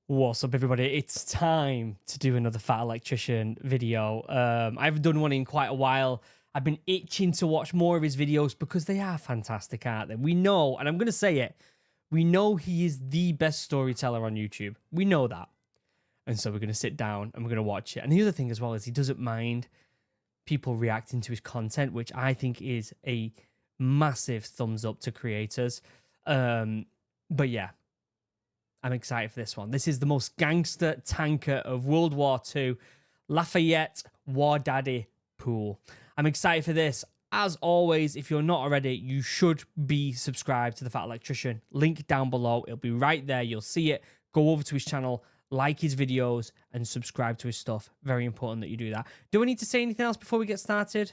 What's up, everybody? It's time to do another Fat Electrician video. I haven't done one in quite a while. I've been itching to watch more of his videos because they are fantastic, aren't they? We know, and I'm going to say it, we know he is the best storyteller on YouTube. We know that. And so we're going to sit down and we're going to watch it. And the other thing as well is he doesn't mind people reacting to his content, which I think is a massive thumbs up to creators. But yeah. I'm excited for this one. This is the most gangster tanker of World War II, Lafayette War Daddy Pool. I'm excited for this. As always, if you're not already, you should be subscribed to the Fat Electrician. Link down below. It'll be right there. You'll see it. Go over to his channel, like his videos, and subscribe to his stuff. Very important that you do that. Do I need to say anything else before we get started?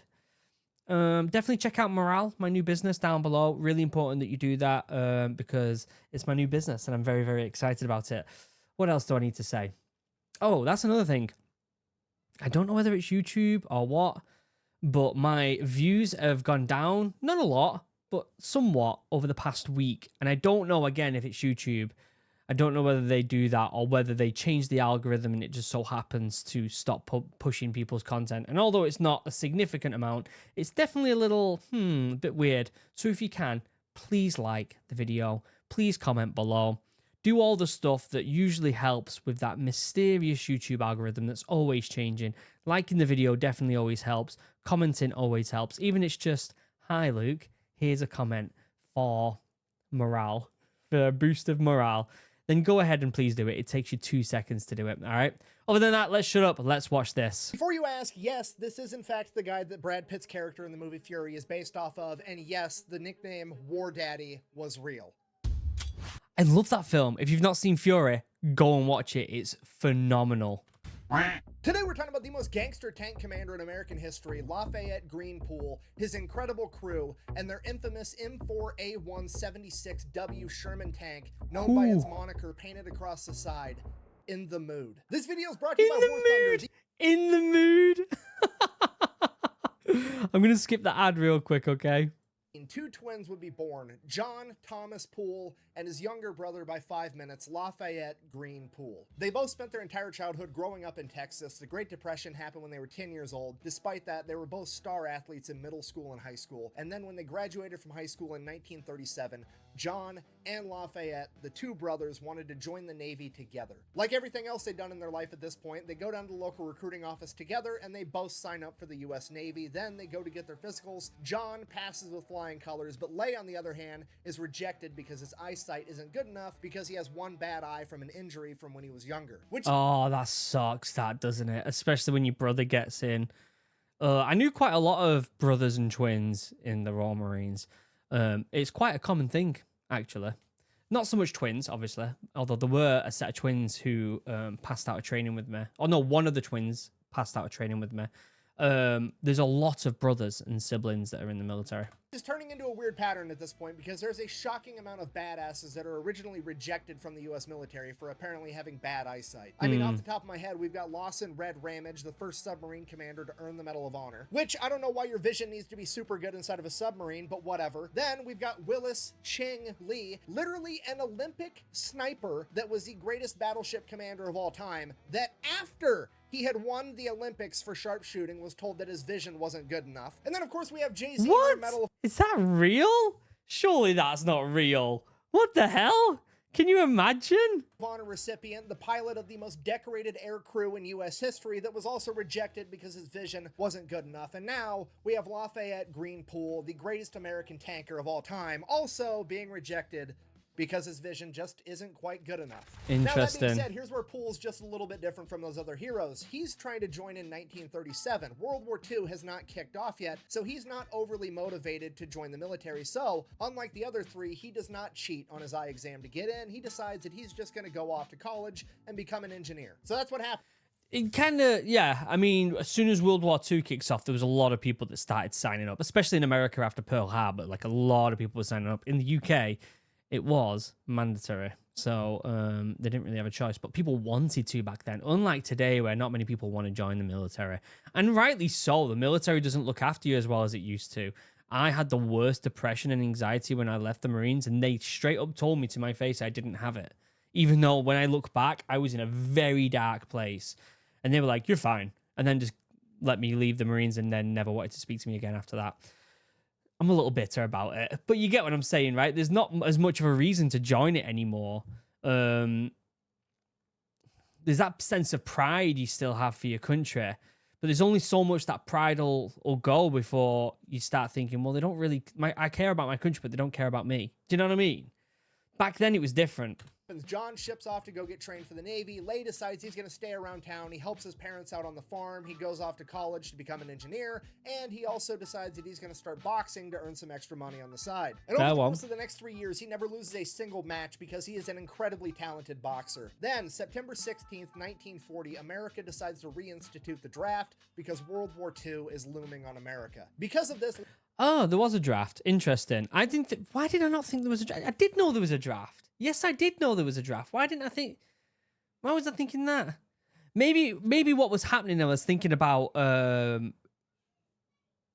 Definitely check out Morale, my new business, down below. Really important that you do that because it's my new business and I'm very, very excited about it. What else do I need to say? Oh, that's another thing. I don't know whether it's YouTube or what, but my views have gone down. Not a lot, but somewhat over the past week. And I don't know, again, if it's YouTube. I don't know whether they do that or whether they change the algorithm and it just so happens to stop pushing people's content. And although it's not a significant amount, it's definitely a little, a bit weird. So if you can, please like the video. Please comment below. Do all the stuff that usually helps with that mysterious YouTube algorithm that's always changing. Liking the video definitely always helps. Commenting always helps. Even if it's just, hi Luke, here's a comment for morale, for a boost of morale. Then go ahead and please do it. It takes you 2 seconds to do it, all right? Other than that, let's shut up. Let's watch this. Before you ask, yes, this is in fact the guy that Brad Pitt's character in the movie Fury is based off of, and yes, the nickname War Daddy was real. I love that film. If you've not seen Fury, go and watch it. It's phenomenal. Today we're talking about the most gangster tank commander in American history, Lafayette Greenpool, his incredible crew, and their infamous M4A176W Sherman tank, known by its moniker painted across the side, In the Mood. This video is brought to you by War Thunder. In the mood. I'm going to skip the ad real quick, okay? Two twins would be born, John Thomas Poole and his younger brother by 5 minutes, Lafayette Green Poole. They both spent their entire childhood growing up in Texas. The Great Depression happened when they were 10 years old. Despite that, they were both star athletes in middle school and high school. And then when they graduated from high school in 1937, John and Lafayette, the two brothers, wanted to join the Navy together. Like everything else they'd done in their life at this point, they go down to the local recruiting office together and they both sign up for the US Navy. Then they go to get their physicals. John passes with flying colors, but Lay, on the other hand, is rejected because his eyesight isn't good enough because he has one bad eye from an injury from when he was younger. Oh, that sucks, that, doesn't it? Especially when your brother gets in. I knew quite a lot of brothers and twins in the Royal Marines. It's quite a common thing, actually. Not so much twins, obviously, although there were a set of twins who passed out of training with me. Oh, no, one of the twins passed out of training with me. There's a lot of brothers and siblings that are in the military. Is turning into a weird pattern at this point because there's a shocking amount of badasses that are originally rejected from the US military for apparently having bad eyesight. I mean, off the top of my head, we've got Lawson Red Ramage, the first submarine commander to earn the Medal of Honor, which I don't know why your vision needs to be super good inside of a submarine, but whatever. Then we've got Willis Ching Lee, literally an Olympic sniper that was the greatest battleship commander of all time, that after he had won the Olympics for sharpshooting was told that his vision wasn't good enough. And then of course we have Jay-Z. What? Medal of Is that real? Surely that's not real. What the hell? Can you imagine? Honor recipient, the pilot of the most decorated air crew in US history that was also rejected because his vision wasn't good enough. And now we have Lafayette Greenpool, the greatest American tanker of all time, also being rejected because his vision just isn't quite good enough. Interesting. Now, that being said, here's where Poole's just a little bit different from those other heroes. He's trying to join in 1937. World War II has not kicked off yet, so he's not overly motivated to join the military. So, unlike the other three, he does not cheat on his eye exam to get in. He decides that he's just going to go off to college and become an engineer. So that's what happened. It kind of, yeah. I mean, as soon as World War II kicks off, there was a lot of people that started signing up, especially in America after Pearl Harbor. Like, a lot of people were signing up. In the UK, it was mandatory, so they didn't really have a choice, but people wanted to back then, unlike today where not many people want to join the military, and rightly so. The military doesn't look after you as well as it used to. I had the worst depression and anxiety when I left the Marines, and they straight up told me to my face I didn't have it. even though when I look back, I was in a very dark place. And they were like, you're fine. And then just let me leave the Marines and then never wanted to speak to me again after that. I'm a little bitter about it. But you get what I'm saying, right? There's not as much of a reason to join it anymore. There's that sense of pride you still have for your country. But there's only so much that pride will go before you start thinking, well, they don't really... I care about my country, but they don't care about me. Do you know what I mean? Back then, it was different. John ships off to go get trained for the Navy. Lay decides he's going to stay around town. He helps his parents out on the farm. He goes off to college to become an engineer. And he also decides that he's going to start boxing to earn some extra money on the side. And over the course of the next 3 years, he never loses a single match because he is an incredibly talented boxer. Then, September 16th, 1940, America decides to reinstitute the draft because World War II is looming on America. Because of this... Oh, there was a draft. Interesting. Why did I not think there was a draft? I did know there was a draft. Yes, I did know there was a draft. Why was I thinking that? Maybe what was happening, I was thinking about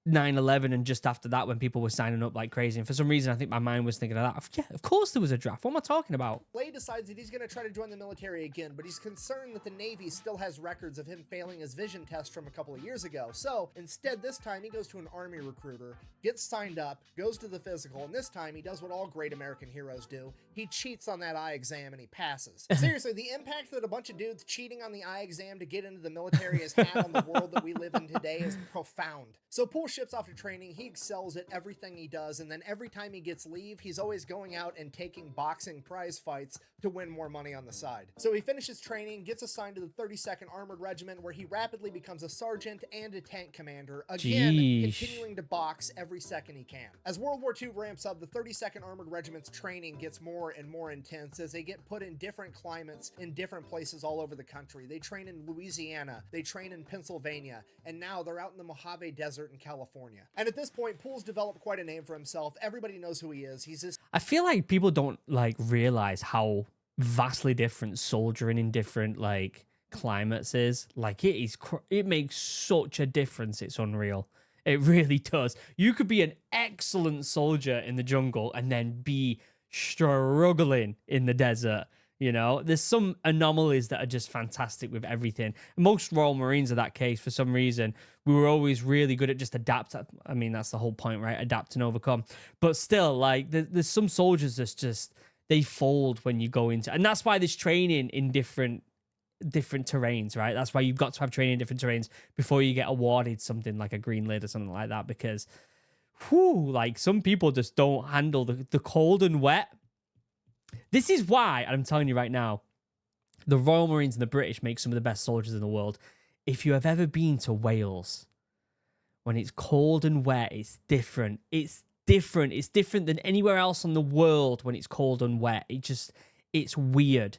9/11 and just after that when people were signing up like crazy. And for some reason, I think my mind was thinking of that. Yeah, of course there was a draft. What am I talking about? Lay decides that he's going to try to join the military again, but he's concerned that the Navy still has records of him failing his vision test from a couple of years ago. So instead, this time he goes to an Army recruiter, gets signed up, goes to the physical, and this time he does what all great American heroes do. He cheats on that eye exam and he passes. Seriously, the impact that a bunch of dudes cheating on the eye exam to get into the military has had on the world that we live in today is profound. So Poole ships off to training. He excels at everything he does, and then every time he gets leave, he's always going out and taking boxing prize fights to win more money on the side. So he finishes training, gets assigned to the 32nd Armored Regiment, where he rapidly becomes a sergeant and a tank commander, again, continuing to box every second he can. As World War II ramps up, the 32nd Armored Regiment's training gets more and more intense as they get put in different climates in different places all over the country. They train in Louisiana, they train in Pennsylvania, and now they're out in the Mojave Desert in California. And at this point, Poole's developed quite a name for himself. Everybody knows who he is. He's this... I feel like people don't realize how vastly different soldiering in different climates is. It makes such a difference. It's unreal. It really does. You could be an excellent soldier in the jungle and then be struggling in the desert. You know, there's some anomalies that are just fantastic with everything. Most Royal Marines are that case for some reason. We were always really good at just adapt. I mean, that's the whole point, right? Adapt and overcome. But still, there's some soldiers that's just, they fold when you go into, and that's why there's training in different terrains, right? That's why you've got to have training in different terrains before you get awarded something like a green lid or something like that, because some people just don't handle the cold and wet. This is why, and I'm telling you right now, the Royal Marines and the British make some of the best soldiers in the world. If you have ever been to Wales, when it's cold and wet, it's different. It's different. It's different than anywhere else on the world when it's cold and wet. It's weird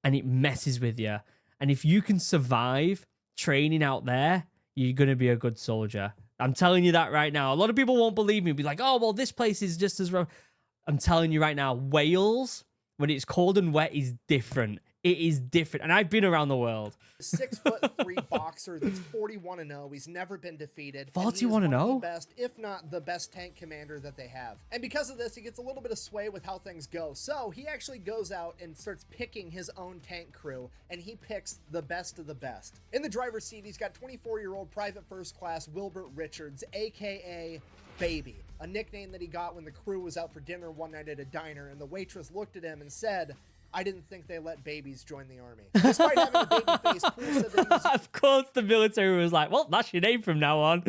and it messes with you. And if you can survive training out there, you're going to be a good soldier. I'm telling you that right now. A lot of people won't believe me. Be like, oh, well, this place is just as rough. I'm telling you right now, Wales, when it's cold and wet, is different. It is different. And I've been around the world. 6'3" boxer that's 41-0. He's never been defeated. 41-0? Best, if not the best tank commander that they have. And because of this, he gets a little bit of sway with how things go. So he actually goes out and starts picking his own tank crew, and he picks the best of the best. In the driver's seat, he's got 24-year-old Private First Class Wilbert Richards, aka Baby, a nickname that he got when the crew was out for dinner one night at a diner, and the waitress looked at him and said, I didn't think they let babies join the army. Despite having a baby face, Poole said that he was... Of course, the military was like, well, that's your name from now on.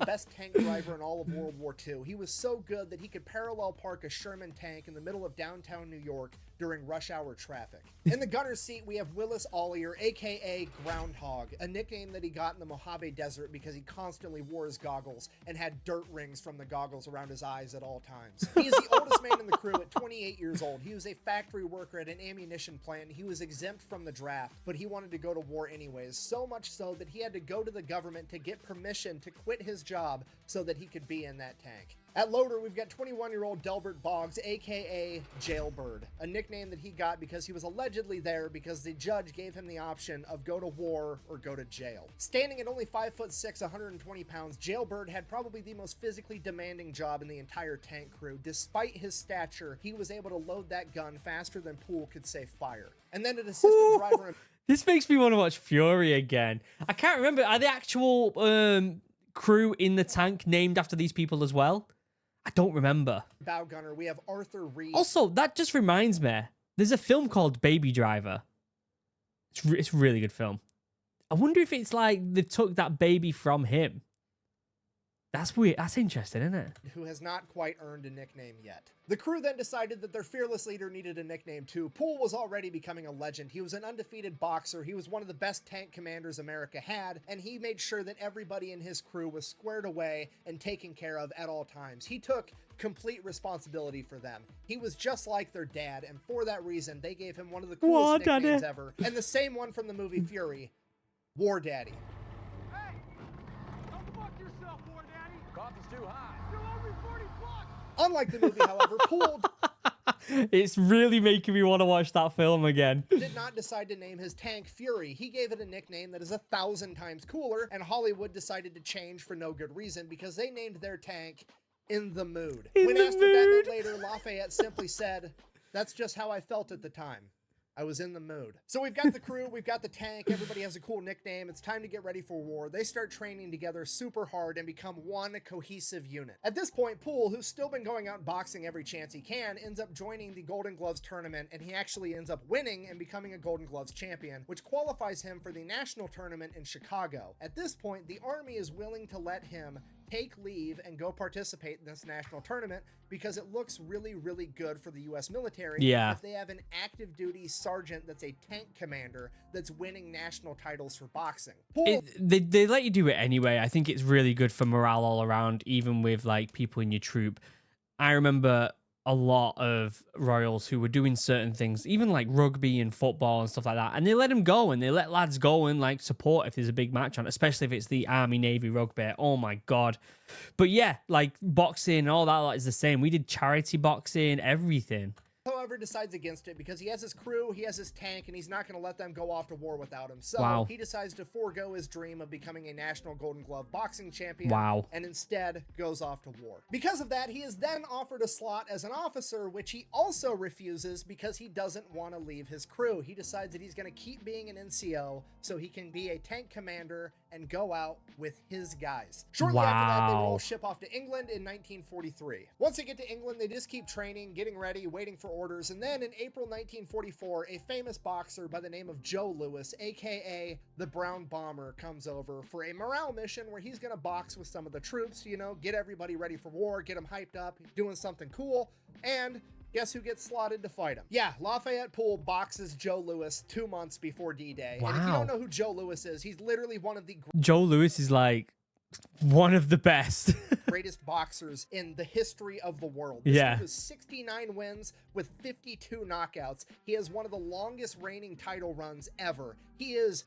Best tank driver in all of World War II. He was so good that he could parallel park a Sherman tank in the middle of downtown New York during rush hour traffic. In the gunner's seat, we have Willis Ollier, aka Groundhog, a nickname that he got in the Mojave Desert because he constantly wore his goggles and had dirt rings from the goggles around his eyes at all times. He is the oldest man in the crew at 28 years old. He was a factory worker at an ammunition plant. He was exempt from the draft, but he wanted to go to war anyways, so much so that he had to go to the government to get permission to quit his job job so that he could be in that tank. At loader, we've got 21-year-old Delbert Boggs, aka Jailbird, a nickname that he got because he was allegedly there because the judge gave him the option of go to war or go to jail. Standing at only 5'6", 120 pounds, Jailbird had probably the most physically demanding job in the entire tank crew. Despite his stature, he was able to load that gun faster than Poole could say fire. And then an assistant driver... This makes me want to watch Fury again. I can't remember. Are the actual crew in the tank named after these people as well? I don't remember. Bow gunner, we have Arthur Reed. Also, that just reminds me. There's a film called Baby Driver. It's a really good film. I wonder if it's like they took that baby from him. That's weird. That's interesting, isn't it? Who has not quite earned a nickname yet. The crew then decided that their fearless leader needed a nickname too. Poole was already becoming a legend. He was an undefeated boxer. He was one of the best tank commanders America had, and he made sure that everybody in his crew was squared away and taken care of at all times. He took complete responsibility for them. He was just like their dad, and for that reason, they gave him one of the coolest nicknames ever. And the same one from the movie Fury, War Daddy. Unlike the movie, however, Poole... It's really making me want to watch that film again. Did not decide to name his tank Fury. He gave it a nickname that is 1,000 times cooler, and Hollywood decided to change for no good reason because they named their tank In the Mood. When asked what that meant later, Lafayette simply said, "That's just how I felt at the time. I was in the mood." So we've got the crew, we've got the tank, everybody has a cool nickname. It's time to get ready for war. They start training together super hard and become one cohesive unit. At this point, Poole, who's still been going out and boxing every chance he can, ends up joining the Golden Gloves tournament, and he actually ends up winning and becoming a Golden Gloves champion, which qualifies him for the national tournament in Chicago. At this point, the Army is willing to let him take leave and go participate in this national tournament because it looks really, really good for the U.S. military if they have an active duty sergeant that's a tank commander that's winning national titles for boxing. They let you do it anyway. I think it's really good for morale all around, even with like people in your troop. I remember a lot of Royals who were doing certain things, even like rugby and football and stuff like that, and they let them go and they let lads go and like support if there's a big match on, especially if it's the Army Navy rugby. Oh my god. But yeah, like boxing, all that is the same. We did charity boxing, everything. However, decides against it because he has his crew, he has his tank, and he's not going to let them go off to war without him. So he decides to forego his dream of becoming a national Golden Glove boxing champion and instead goes off to war. Because of that, he is then offered a slot as an officer, which he also refuses because he doesn't want to leave his crew. He decides that he's going to keep being an NCO so he can be a tank commander and go out with his guys. Shortly after that, they will ship off to England in 1943. Once they get to England, they just keep training, getting ready, waiting for orders, and then in April 1944, a famous boxer by the name of Joe Louis, aka the Brown Bomber, comes over for a morale mission where he's gonna box with some of the troops, you know, get everybody ready for war, get them hyped up, doing something cool, and guess who gets slotted to fight him? Yeah, Lafayette Poole boxes Joe Louis 2 months before D-Day. And if you don't know who Joe Louis is, he's literally one of the... Joe Louis is like one of the best. greatest boxers in the history of the world. This dude has 69 wins with 52 knockouts. He has one of the longest reigning title runs ever. He is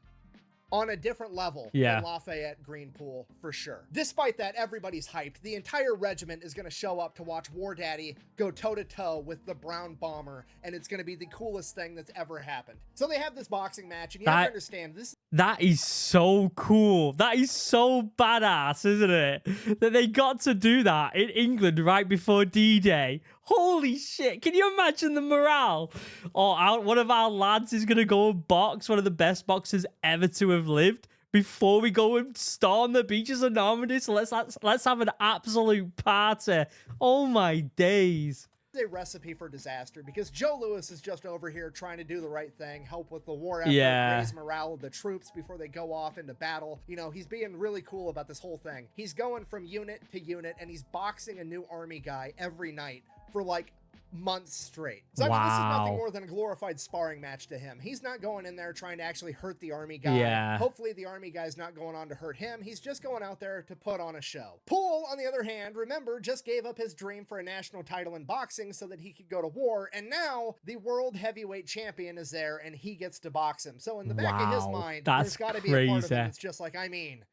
on a different level than Lafayette Greenpool, for sure. Despite that, everybody's hyped. The entire regiment is going to show up to watch War Daddy go toe-to-toe with the Brown Bomber, and it's going to be the coolest thing that's ever happened. So they have this boxing match, and you have to understand, this... That is so cool. That is so badass, isn't it? That they got to do that in England right before D-Day. Holy shit. Can you imagine the morale? Oh, one of our lads is going to go and box, one of the best boxers ever to have lived, before we go and storm the beaches of Normandy. So let's have an absolute party. Oh my days. A recipe for disaster, because Joe Louis is just over here trying to do the right thing, help with the war effort, raise morale of the troops before they go off into battle. You know, he's being really cool about this whole thing. He's going from unit to unit, and he's boxing a new army guy every night for like months straight. So I mean, this is nothing more than a glorified sparring match to him. He's not going in there trying to actually hurt the army guy. Hopefully the army guy's not going on to hurt him. He's just going out there to put on a show. Poole, on the other hand, remember, just gave up his dream for a national title in boxing so that he could go to war, and now the world heavyweight champion is there and he gets to box him. So in the back of his mind, there's got to be a part of him that's just like, I mean,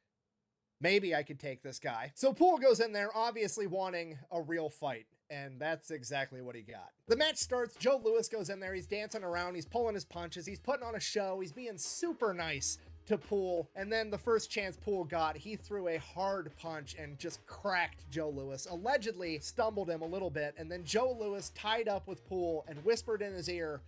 maybe I could take this guy. So Poole goes in there obviously wanting a real fight, and that's exactly what he got. The match starts, Joe Louis goes in there, he's dancing around, he's pulling his punches, he's putting on a show, he's being super nice to Poole, and then the first chance Poole got, he threw a hard punch and just cracked Joe Louis, allegedly stumbled him a little bit, and then Joe Louis tied up with Poole and whispered in his ear,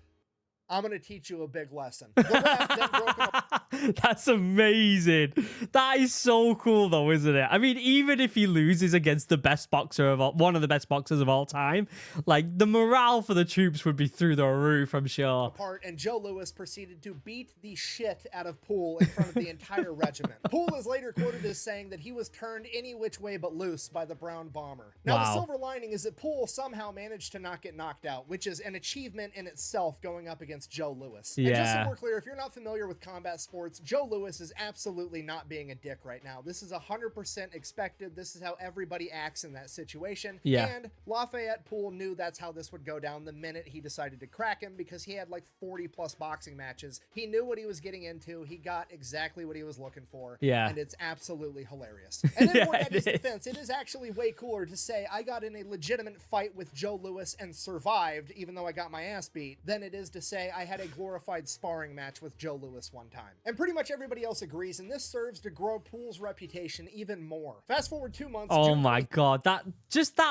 "I'm going to teach you a big lesson." The ref then broke him up. That's amazing. That is so cool, though, isn't it? I mean, even if he loses against the best boxer of all, one of the best boxers of all time, like the morale for the troops would be through the roof, I'm sure. Apart, and Joe Louis proceeded to beat the shit out of Poole in front of the entire regiment. Poole is later quoted as saying that he was turned any which way but loose by the Brown Bomber. Now, the silver lining is that Poole somehow managed to not get knocked out, which is an achievement in itself going up against Joe Louis. Yeah. And just so we're clear, if you're not familiar with combat sports, Joe Louis is absolutely not being a dick right now. This is 100% expected. This is how everybody acts in that situation. Yeah. And Lafayette Poole knew that's how this would go down the minute he decided to crack him, because he had like 40 plus boxing matches. He knew what he was getting into. He got exactly what he was looking for. Yeah. And it's absolutely hilarious. And in Yeah, Mornetti's defense, it is actually way cooler to say I got in a legitimate fight with Joe Louis and survived, even though I got my ass beat, than it is to say I had a glorified sparring match with Joe Louis one time. And pretty much everybody else agrees, and this serves to grow Poole's reputation even more. Fast forward 2 months. Oh my God, that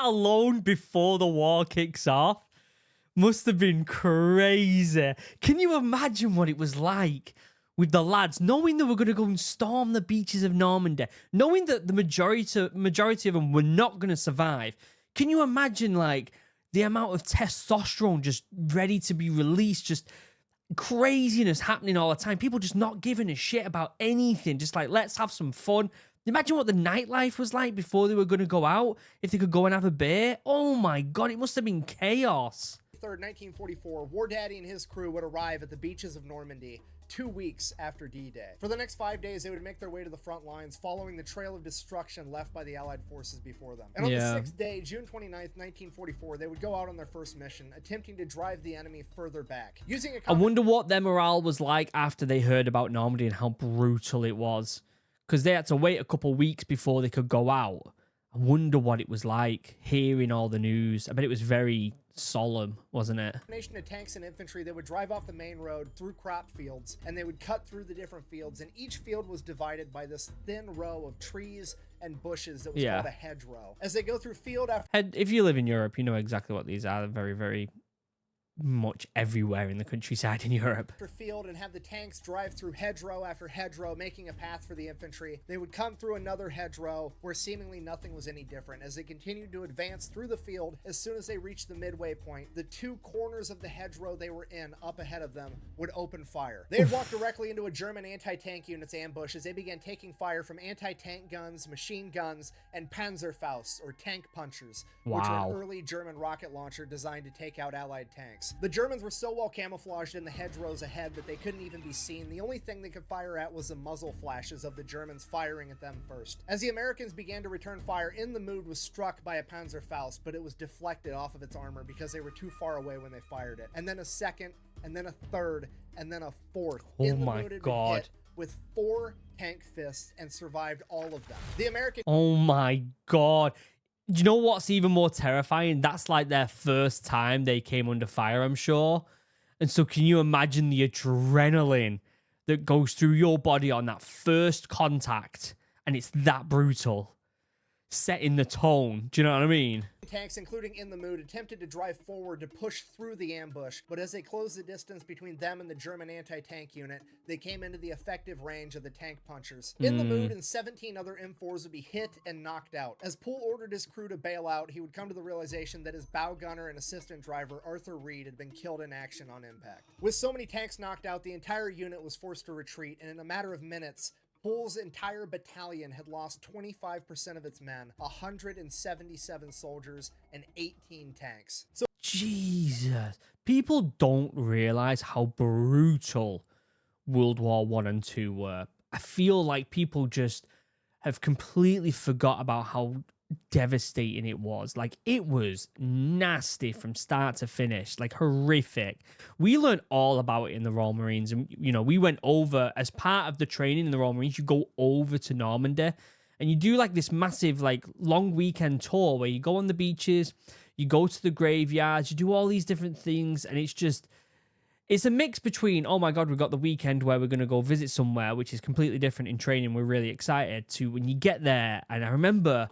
alone before the war kicks off must have been crazy. Can you imagine what it was like with the lads, knowing they were going to go and storm the beaches of Normandy, knowing that the majority of them were not going to survive? Can you imagine like the amount of testosterone just ready to be released, just craziness happening all the time, people just not giving a shit about anything, just like, let's have some fun. Imagine what the nightlife was like before they were going to go out, if they could go and have a beer. Oh my God, it must have been chaos. 3rd, 1944, War Daddy and his crew would arrive at the beaches of Normandy 2 weeks after D-Day. For the next 5 days, they would make their way to the front lines, following the trail of destruction left by the Allied forces before them. And on the 6th day, June 29th, 1944, they would go out on their first mission, attempting to drive the enemy further back. I wonder what their morale was like after they heard about Normandy and how brutal it was, because they had to wait a couple weeks before they could go out. I wonder what it was like hearing all the news. I bet it was very solemn, wasn't it? Nation of tanks and infantry, they would drive off the main road through crop fields, and they would cut through the different fields, and each field was divided by this thin row of trees and bushes that was called a hedgerow. As they go through field after... If you live in Europe, you know exactly what these are. They're very, very much everywhere in the countryside in Europe. Field, and have the tanks drive through hedgerow after hedgerow, making a path for the infantry. They would come through another hedgerow where seemingly nothing was any different. As they continued to advance through the field, as soon as they reached the midway point, the 2 corners of the hedgerow they were in, up ahead of them, would open fire. They had walked directly into a German anti-tank unit's ambush as they began taking fire from anti-tank guns, machine guns, and Panzerfausts, or tank punchers, which were an early German rocket launcher designed to take out Allied tanks. The Germans were so well camouflaged in the hedgerows ahead that they couldn't even be seen. The only thing they could fire at was the muzzle flashes of the Germans firing at them first. As the Americans began to return fire, In the Mood was struck by a Panzerfaust, but it was deflected off of its armor because they were too far away when they fired it. And then a second, and then a third, and then a fourth. Oh my God. With 4 tank fists and survived all of them. The American... Oh my God. Do you know what's even more terrifying? That's like their first time they came under fire, I'm sure. And so can you imagine the adrenaline that goes through your body on that first contact? And it's that brutal. Setting the tone. Do you know what I mean? Tanks, including In the Mood, attempted to drive forward to push through the ambush, but as they closed the distance between them and the German anti-tank unit, they came into the effective range of the tank punchers. In the Mood and 17 other M4s would be hit and knocked out. As Poole ordered his crew to bail out, he would come to the realization that his bow gunner and assistant driver, Arthur Reed, had been killed in action on impact. With so many tanks knocked out, the entire unit was forced to retreat, and in a matter of minutes, Poole's entire battalion had lost 25% of its men, 177 soldiers, and 18 tanks. So Jesus. People don't realize how brutal World War I and II were. I feel like people just have completely forgot about how devastating it was. Like, it was nasty from start to finish, like horrific. We learned all about it in the Royal Marines, and you know, we went over as part of the training in the Royal Marines. You go over to Normandy and you do like this massive, like long weekend tour where you go on the beaches, you go to the graveyards, you do all these different things, and it's a mix between, oh my God, we've got the weekend where we're going to go visit somewhere, which is completely different in training. We're really excited to when you get there. And I remember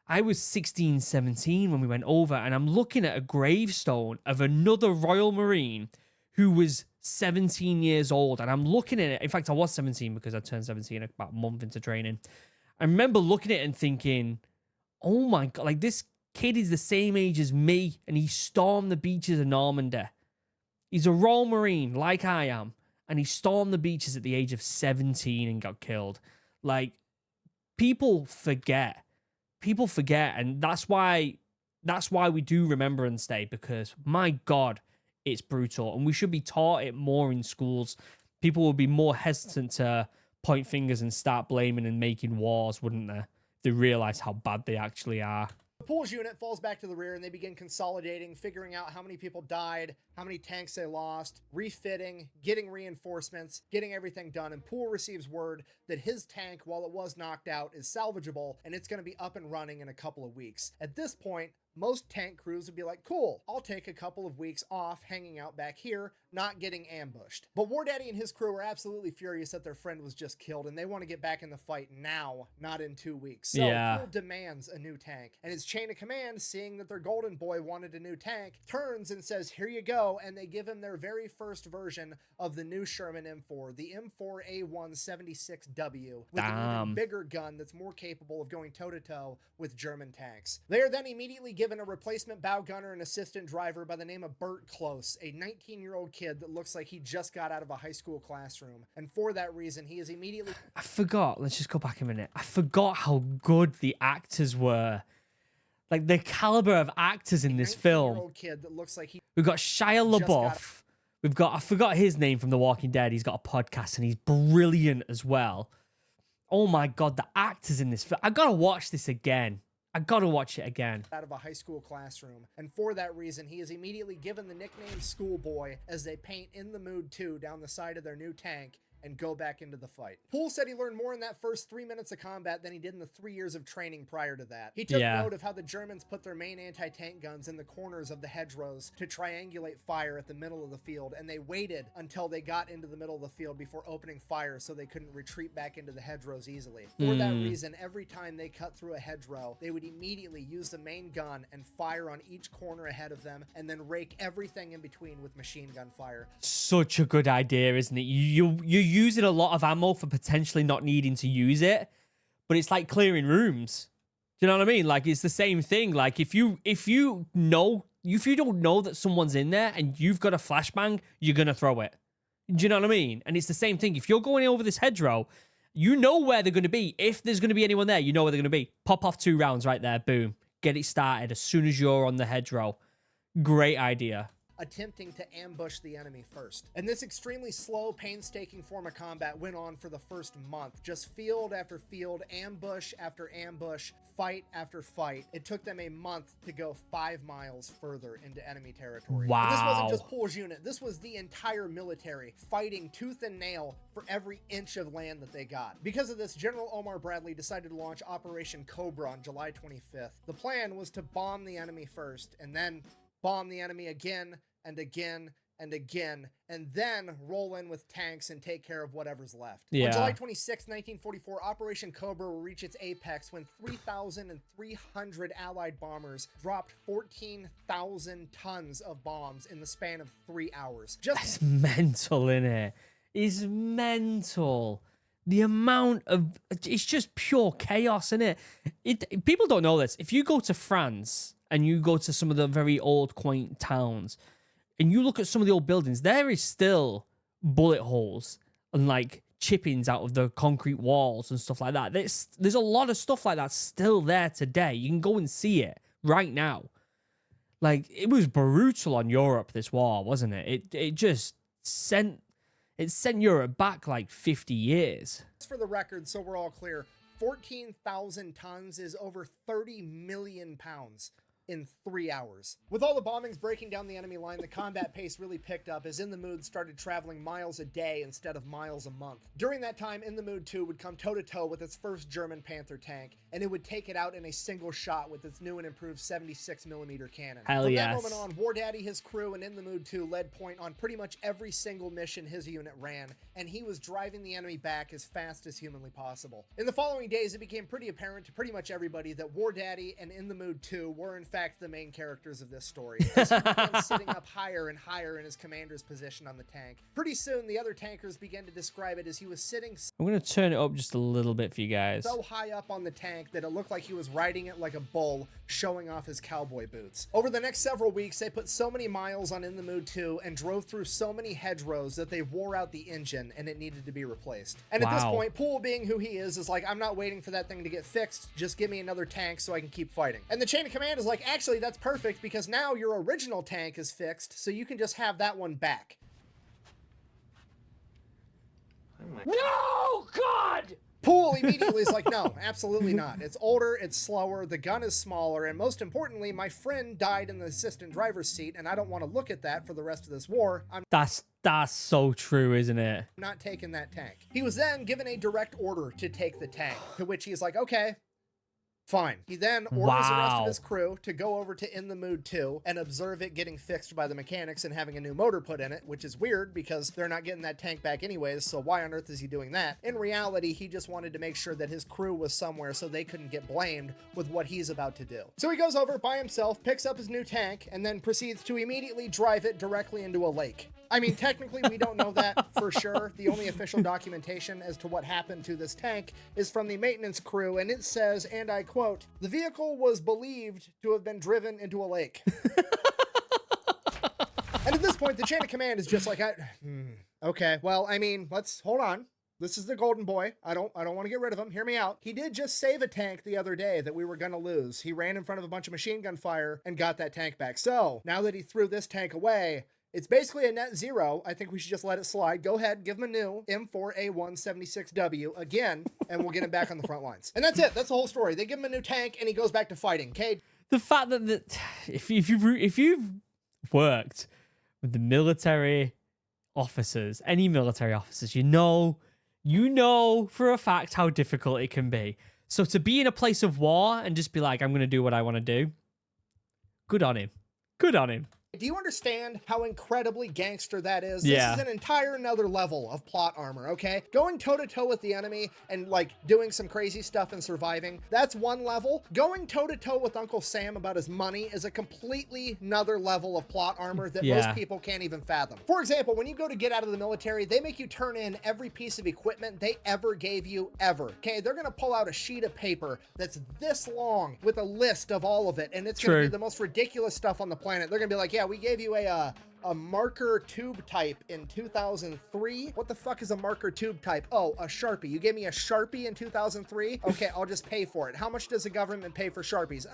I was 16, 17 when we went over, and I'm looking at a gravestone of another Royal Marine who was 17 years old. And I'm looking at it. In fact, I was 17 because I turned 17 about a month into training. I remember looking at it and thinking, oh my God, like this kid is the same age as me, and he stormed the beaches of Normandy. He's a Royal Marine like I am, and he stormed the beaches at the age of 17 and got killed. Like, people forget, and that's why we do Remembrance Day, because my God, it's brutal, and we should be taught it more in schools. People will be more hesitant to point fingers and start blaming and making wars, wouldn't they? If they realize how bad they actually are. The Pool's unit falls back to the rear, and they begin consolidating, figuring out how many people died, how many tanks they lost, refitting, getting reinforcements, getting everything done. And Pool receives word that his tank, while it was knocked out, is salvageable, and it's going to be up and running in a couple of weeks. At this point, most tank crews would be like, cool, I'll take a couple of weeks off hanging out back here, not getting ambushed. But War Daddy and his crew are absolutely furious that their friend was just killed, and they want to get back in the fight now, not in 2 weeks. So Pool demands a new tank, and his chain of command, seeing that their golden boy wanted a new tank, turns and says, here you go, and they give him their very first version of the new Sherman M4, the M4A176W, with an even bigger gun that's more capable of going toe-to-toe with German tanks. They are then immediately given a replacement bow gunner and assistant driver by the name of Bert Close, a 19-year-old kid that looks like he just got out of a high school classroom. And for that reason, he is immediately... I forgot. Let's just go back a minute. I forgot how good the actors were. Like, the caliber of actors in this film. Kid that looks like he We've got Shia LaBeouf. We've got, I forgot his name from The Walking Dead. He's got a podcast, and he's brilliant as well. Oh my God, the actors in this film. I gotta watch this again. I gotta watch it again. Out of a high school classroom, and for that reason, he is immediately given the nickname Schoolboy as they paint In the Mood 2 down the side of their new tank and go back into the fight. Poole said he learned more in that first 3 minutes of combat than he did in the 3 years of training prior to that. He took note of how the Germans put their main anti-tank guns in the corners of the hedgerows to triangulate fire at the middle of the field, and they waited until they got into the middle of the field before opening fire so they couldn't retreat back into the hedgerows easily. For that reason, every time they cut through a hedgerow, they would immediately use the main gun and fire on each corner ahead of them, and then rake everything in between with machine gun fire. Such a good idea, isn't it? You're using a lot of ammo for potentially not needing to use it, but it's like clearing rooms. Do you know what I mean? Like, it's the same thing. Like, if you don't know that someone's in there and you've got a flashbang, you're gonna throw it. Do you know what I mean? And it's the same thing. If you're going over this hedgerow, you know where they're going to be. If there's going to be anyone there, you know where they're going to be. Pop off 2 rounds right there. Boom. Get it started as soon as you're on the hedgerow. Great idea. Attempting to ambush the enemy first. And this extremely slow, painstaking form of combat went on for the first month. Just field after field, ambush after ambush, fight after fight. It took them a month to go 5 miles further into enemy territory. Wow. But this wasn't just Poole's unit. This was the entire military fighting tooth and nail for every inch of land that they got. Because of this, General Omar Bradley decided to launch Operation Cobra on July 25th. The plan was to bomb the enemy first, and then bomb the enemy again and again and again, and then roll in with tanks and take care of whatever's left. On July 26, 1944, Operation Cobra will reach its apex when 3,300 Allied bombers dropped 14,000 tons of bombs in the span of 3 hours. That's mental, innit? It's mental. The amount of... It's just pure chaos, innit? People don't know this. If you go to France and you go to some of the very old, quaint towns, and you look at some of the old buildings, there is still bullet holes and like chippings out of the concrete walls and stuff like that. There's a lot of stuff like that still there today. You can go and see it right now. Like, it was brutal on Europe, this war, wasn't it? It just sent Europe back like 50 years. For the record, so we're all clear, 14,000 tons is over 30 million pounds. in 3 hours. With all the bombings breaking down the enemy line, the combat pace really picked up as In the Mood started traveling miles a day instead of miles a month. During that time, In the Mood 2 would come toe-to-toe with its first German Panther tank, and it would take it out in a single shot with its new and improved 76mm cannon. Hell From yes. that moment on, War Daddy, his crew, and In the Mood 2 led point on pretty much every single mission his unit ran, and he was driving the enemy back as fast as humanly possible. In the following days, it became pretty apparent to pretty much everybody that War Daddy and In the Mood 2 were in fact the main characters of this story, as he began sitting up higher and higher in his commander's position on the tank. Pretty soon, the other tankers began to describe it as he was sitting I'm going to turn it up just a little bit for you guys. so high up on the tank that it looked like he was riding it like a bull, showing off his cowboy boots. Over the next several weeks, they put so many miles on In the Mood 2 and drove through so many hedgerows that they wore out the engine and it needed to be replaced. And at this Wow. point, Poole, being who he is like, I'm not waiting for that thing to get fixed, just give me another tank so I can keep fighting. And the chain of command is like, actually, that's perfect because now your original tank is fixed, so you can just have that one back. No, God! Poole immediately is like, no, absolutely not. It's older, it's slower, the gun is smaller, and most importantly, my friend died in the assistant driver's seat, and I don't want to look at that for the rest of this war. I'm That's so true, isn't it? not taking that tank. He was then given a direct order to take the tank, to which he's like, okay, fine. He then orders the rest Wow. of his crew to go over to In the Mood 2 and observe it getting fixed by the mechanics and having a new motor put in it, which is weird because they're not getting that tank back anyways, so why on earth is he doing that? In reality, he just wanted to make sure that his crew was somewhere so they couldn't get blamed with what he's about to do. So he goes over by himself, picks up his new tank, and then proceeds to immediately drive it directly into a lake. I mean, technically, we don't know that for sure. The only official documentation as to what happened to this tank is from the maintenance crew, and it says, and I quote, "The vehicle was believed to have been driven into a lake." And at this point, the chain of command is just like, okay, well, I mean, let's hold on. This is the golden boy. I don't want to get rid of him. Hear me out. He did just save a tank the other day that we were going to lose. He ran in front of a bunch of machine gun fire and got that tank back. So now that he threw this tank away, it's basically a net zero. I think we should just let it slide. Go ahead, give him a new M4A176W again, and we'll get him back on the front lines. And that's it. That's the whole story. They give him a new tank, and he goes back to fighting. Okay. The fact that if you've worked with the military officers, any military officers, you know for a fact how difficult it can be. So to be in a place of war and just be like, I'm going to do what I want to do, good on him. Good on him. Do you understand how incredibly gangster that is? Yeah. This is an entire another level of plot armor, okay? Going toe-to-toe with the enemy and, like, doing some crazy stuff and surviving, that's one level. Going toe-to-toe with Uncle Sam about his money is a completely another level of plot armor that most people can't even fathom. For example, when you go to get out of the military, they make you turn in every piece of equipment they ever gave you, ever, okay? They're gonna pull out a sheet of paper that's this long with a list of all of it, and it's gonna be the most ridiculous stuff on the planet. They're gonna be like, yeah, we gave you a marker tube type in 2003. What the fuck is a marker tube type? Oh, a Sharpie. You gave me a Sharpie in 2003? Okay, I'll just pay for it. How much does the government pay for Sharpies?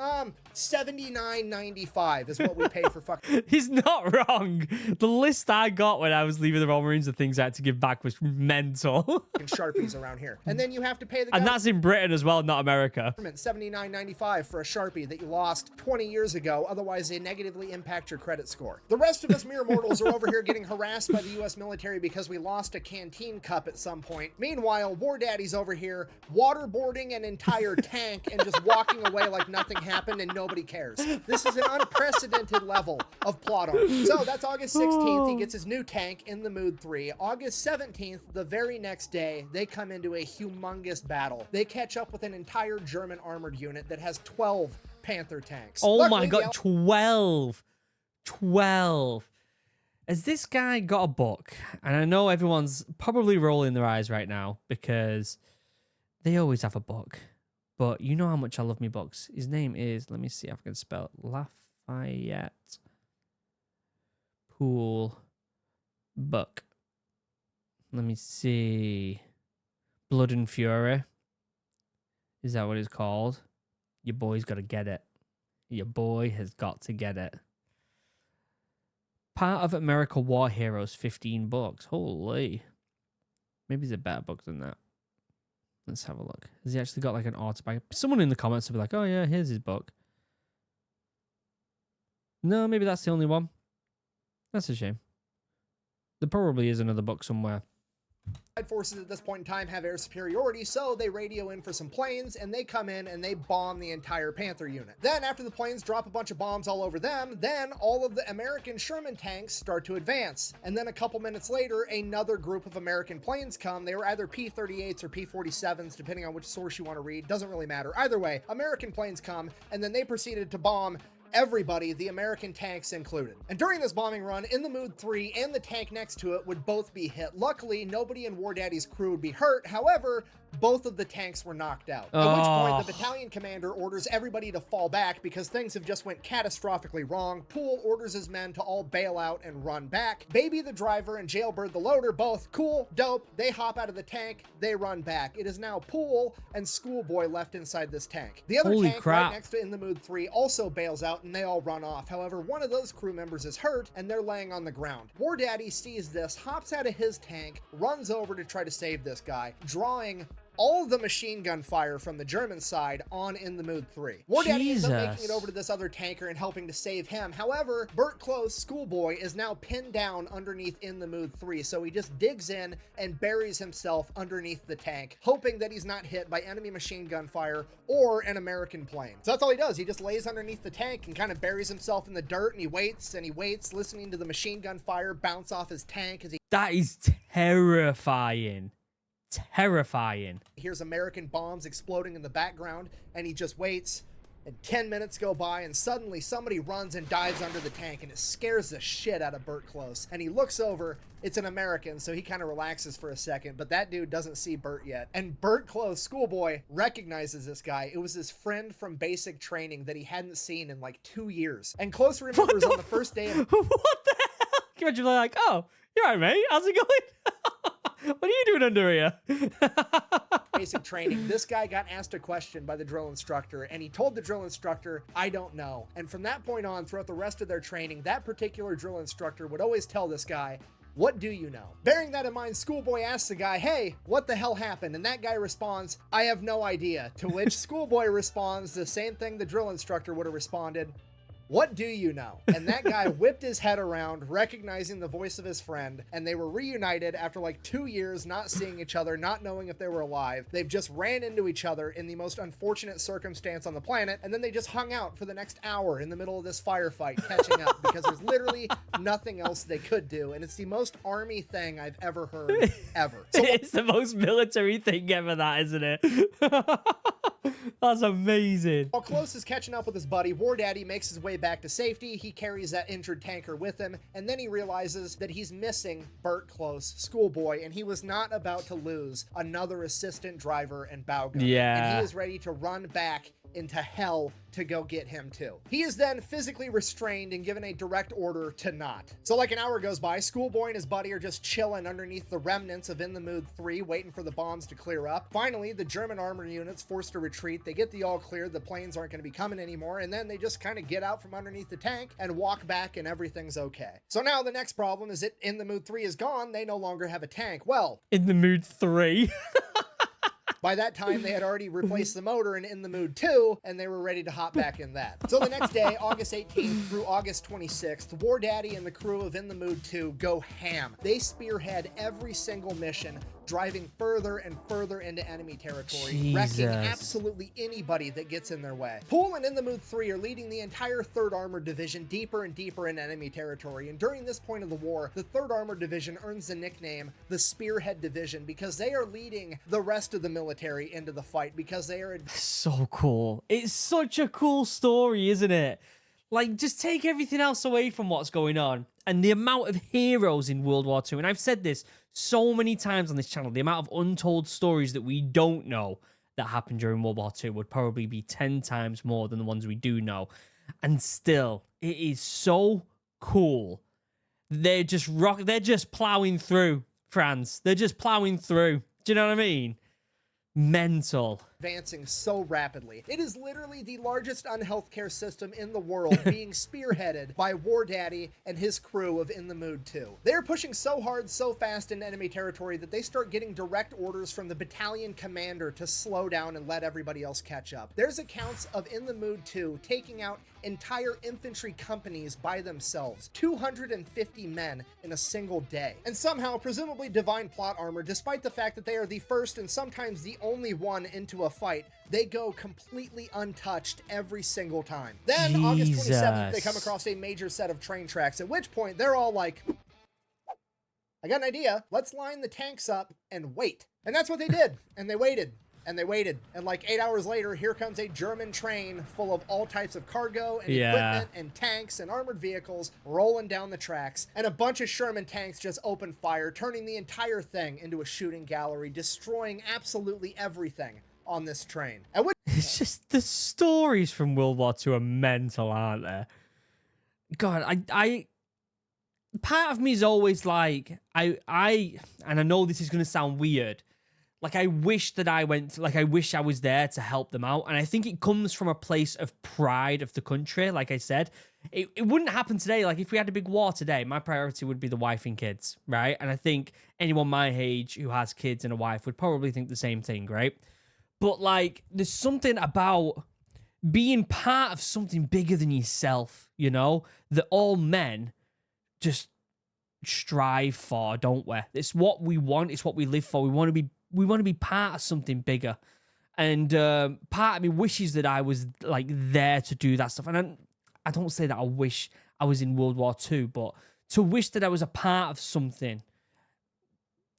$79.95 is what we pay for fucking. He's not wrong. The list I got when I was leaving the Royal Marines of things I had to give back was mental. Sharpies around here. And then you have to pay the And that's in Britain as well, not America. $79.95 for a Sharpie that you lost 20 years ago. Otherwise, they negatively impact your credit score. The rest of us mere mortals are over here getting harassed by the U.S. military because we lost a canteen cup at some point. Meanwhile, War Daddy's over here waterboarding an entire tank and just walking away like nothing happened and nobody cares. This is an unprecedented level of plot armor. So that's August 16th. He gets his new tank In the Mood 3. August 17th, the very next day, they come into a humongous battle. They catch up with an entire German armored unit that has 12 Panther tanks. Oh Luckily, my God, 12. 12. Has this guy got a book? And I know everyone's probably rolling their eyes right now because they always have a book. But you know how much I love me books. His name is, let me see if I can spell it, Lafayette Poole book. Let me see. Blood and Fury. Is that what it's called? Your boy's got to get it. Your boy has got to get it. Part of America War Heroes, 15 books. Holy. Maybe it's a better book than that. Let's have a look. Has he actually got like an autobiography? Someone in the comments will be like, oh yeah, here's his book. No, maybe that's the only one. That's a shame. There probably is another book somewhere. Forces at this point in time have air superiority, so they radio in for some planes, and they come in and they bomb the entire Panther unit. Then after the planes drop a bunch of bombs all over them, then all of the American Sherman tanks start to advance. And then a couple minutes later, another group of American planes come. They were either P-38s or P-47s, depending on which source you want to read. Doesn't really matter. Either way, American planes come, and then they proceeded to bomb everybody, the American tanks included. And during this bombing run, In the Mood 3 and the tank next to it would both be hit. Luckily, nobody in War Daddy's crew would be hurt. However, both of the tanks were knocked out. At which point, the battalion commander orders everybody to fall back because things have just went catastrophically wrong. Poole orders his men to all bail out and run back. Baby the driver and Jailbird the loader, both cool, dope. They hop out of the tank, they run back. It is now Poole and Schoolboy left inside this tank. The other tank right next to In the Mood 3 also bails out and they all run off. However, one of those crew members is hurt and they're laying on the ground. War Daddy sees this, hops out of his tank, runs over to try to save this guy, drawing all of the machine gun fire from the German side on In the Mood 3. War Daddy ends up making it over to this other tanker and helping to save him. However, Burt Close, Schoolboy, is now pinned down underneath In the Mood 3, so he just digs in and buries himself underneath the tank, hoping that he's not hit by enemy machine gun fire or an American plane. So that's all he does. He just lays underneath the tank and kind of buries himself in the dirt, and he waits, listening to the machine gun fire bounce off his tank as he... That is terrifying. Terrifying. He hears American bombs exploding in the background, and he just waits, and 10 minutes go by, and suddenly somebody runs and dives under the tank, and it scares the shit out of Burt Close. And he looks over, it's an American, so he kind of relaxes for a second, but that dude doesn't see Burt yet. And Burt Close, Schoolboy, recognizes this guy. It was his friend from basic training that he hadn't seen in like 2 years. And Close remembers on the first day of... What the hell? Can you imagine like, oh, you're right, mate. How's it going? What are you doing under here? Basic training. This guy got asked a question by the drill instructor, and he told the drill instructor, I don't know. And from that point on, throughout the rest of their training, that particular drill instructor would always tell this guy, what do you know? Bearing that in mind, Schoolboy asks the guy, hey, what the hell happened? And that guy responds, I have no idea. To which Schoolboy responds the same thing the drill instructor would have responded, what do you know? And that guy whipped his head around, recognizing the voice of his friend, and they were reunited after like 2 years not seeing each other, not knowing if they were alive. They've just ran into each other in the most unfortunate circumstance on the planet, and then they just hung out for the next hour in the middle of this firefight, catching up, because there's literally nothing else they could do, and it's the most army thing I've ever heard, ever. So it's the most military thing ever, that, isn't it? That's amazing. While Close is catching up with his buddy, War Daddy makes his way back to safety. He carries that injured tanker with him, and then he realizes that he's missing Burt Close, Schoolboy, and he was not about to lose another assistant driver and bow gunner. Yeah. And he is ready to run back into hell to go get him too. He is then physically restrained and given a direct order to not. So like an hour goes by, Schoolboy and his buddy are just chilling underneath the remnants of In the Mood 3, waiting for the bombs to clear up. Finally, the German armor unit's forced to retreat. They get the all clear, the planes aren't going to be coming anymore, and then they just kind of get out from underneath the tank and walk back, and everything's okay. So now the next problem is that In the Mood 3 is gone. They no longer have a tank. Well, In the Mood 3. by that time, they had already replaced the motor in the Mood 2, and they were ready to hop back in that. So the next day, August 18th through August 26th, War Daddy and the crew of In the Mood 2 go ham. They spearhead every single mission, driving further and further into enemy territory, wrecking absolutely anybody that gets in their way. Poole and In the Mood 3 are leading the entire 3rd Armored Division deeper and deeper in enemy territory, and during this point of the war, the 3rd Armored Division earns the nickname the Spearhead Division because they are leading the rest of the military into the fight, because they are... So cool. It's such a cool story, isn't it? Like, just take everything else away from what's going on, and the amount of heroes in World War II, and I've said this so many times on this channel, the amount of untold stories that we don't know that happened during World War II would probably be 10 times more than the ones we do know. And still, it is so cool. They're just plowing through France. They're just plowing through. Do you know what I mean? Mental. advancing so rapidly. It is literally the largest unhealthcare system in the world, being spearheaded by War Daddy and his crew of In the Mood 2. They're pushing so hard, so fast into enemy territory that they start getting direct orders from the battalion commander to slow down and let everybody else catch up. There's accounts of In the Mood 2 taking out entire infantry companies by themselves, 250 men in a single day. And somehow, presumably divine plot armor, despite the fact that they are the first and sometimes the only one into a fight, they go completely untouched every single time. Then, August 27th, they come across a major set of train tracks, at which point they're all like, I got an idea, let's line the tanks up and wait. And that's what they did, and they waited. And they waited, and like 8 hours later, here comes a German train full of all types of cargo and equipment and tanks and armored vehicles rolling down the tracks, and a bunch of Sherman tanks just open fire, turning the entire thing into a shooting gallery, destroying absolutely everything on this train. And it's just the stories from World War II are mental, aren't they? God, I part of me is always like, and I know this is going to sound weird, like, I wish that I wish I was there to help them out. And I think it comes from a place of pride of the country. Like I said, it wouldn't happen today. Like, if we had a big war today, my priority would be the wife and kids, right? And I think anyone my age who has kids and a wife would probably think the same thing, right? But, like, there's something about being part of something bigger than yourself, you know, that all men just strive for, don't we? It's what we want. It's what we live for. We want to be part of something bigger. And part of me wishes that I was like there to do that stuff. And I don't say that I wish I was in World War II, but to wish that I was a part of something,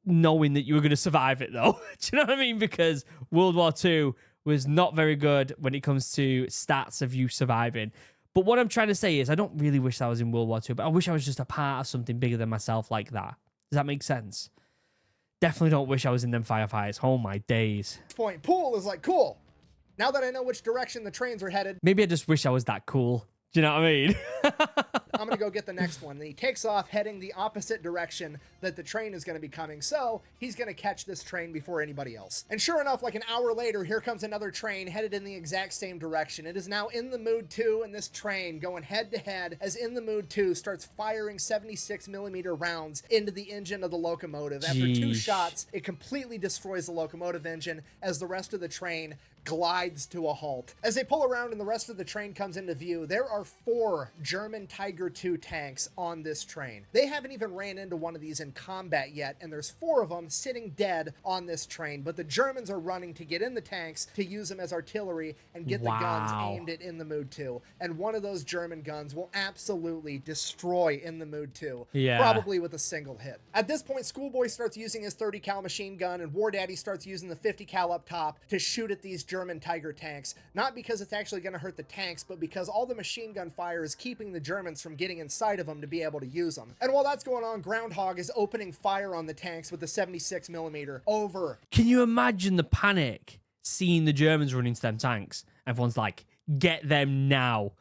knowing that you were going to survive it, though. Do you know what I mean? Because World War II was not very good when it comes to stats of you surviving. But what I'm trying to say is I don't really wish I was in World War II, but I wish I was just a part of something bigger than myself like that. Does that make sense? Definitely don't wish I was in them firefights. Oh, my days. Point. Poole is like, cool. Now that I know which direction the trains are headed, maybe I just wish I was that cool. Do you know what I mean? I'm going to go get the next one. And he takes off heading the opposite direction that the train is going to be coming. So he's going to catch this train before anybody else. And sure enough, like an hour later, here comes another train headed in the exact same direction. It is now In the Mood 2 and this train going head to head as In the Mood 2 starts firing 76mm rounds into the engine of the locomotive. After 2 shots, it completely destroys the locomotive engine as the rest of the train glides to a halt. As they pull around and the rest of the train comes into view, there are 4 German Tiger II tanks on this train. They haven't even ran into one of these in combat yet, and there's 4 of them sitting dead on this train, but the Germans are running to get in the tanks to use them as artillery and get the guns aimed at In the Mood 2. And one of those German guns will absolutely destroy In the Mood 2, probably with a single hit. At this point, Schoolboy starts using his 30 cal machine gun, and War Daddy starts using the 50 cal up top to shoot at these German Tiger tanks, not because it's actually going to hurt the tanks, but because all the machine gun fire is keeping the Germans from getting inside of them to be able to use them. And while that's going on, Groundhog is opening fire on the tanks with the 76mm over. Can you imagine the panic seeing the Germans running to them tanks? Everyone's like, get them now.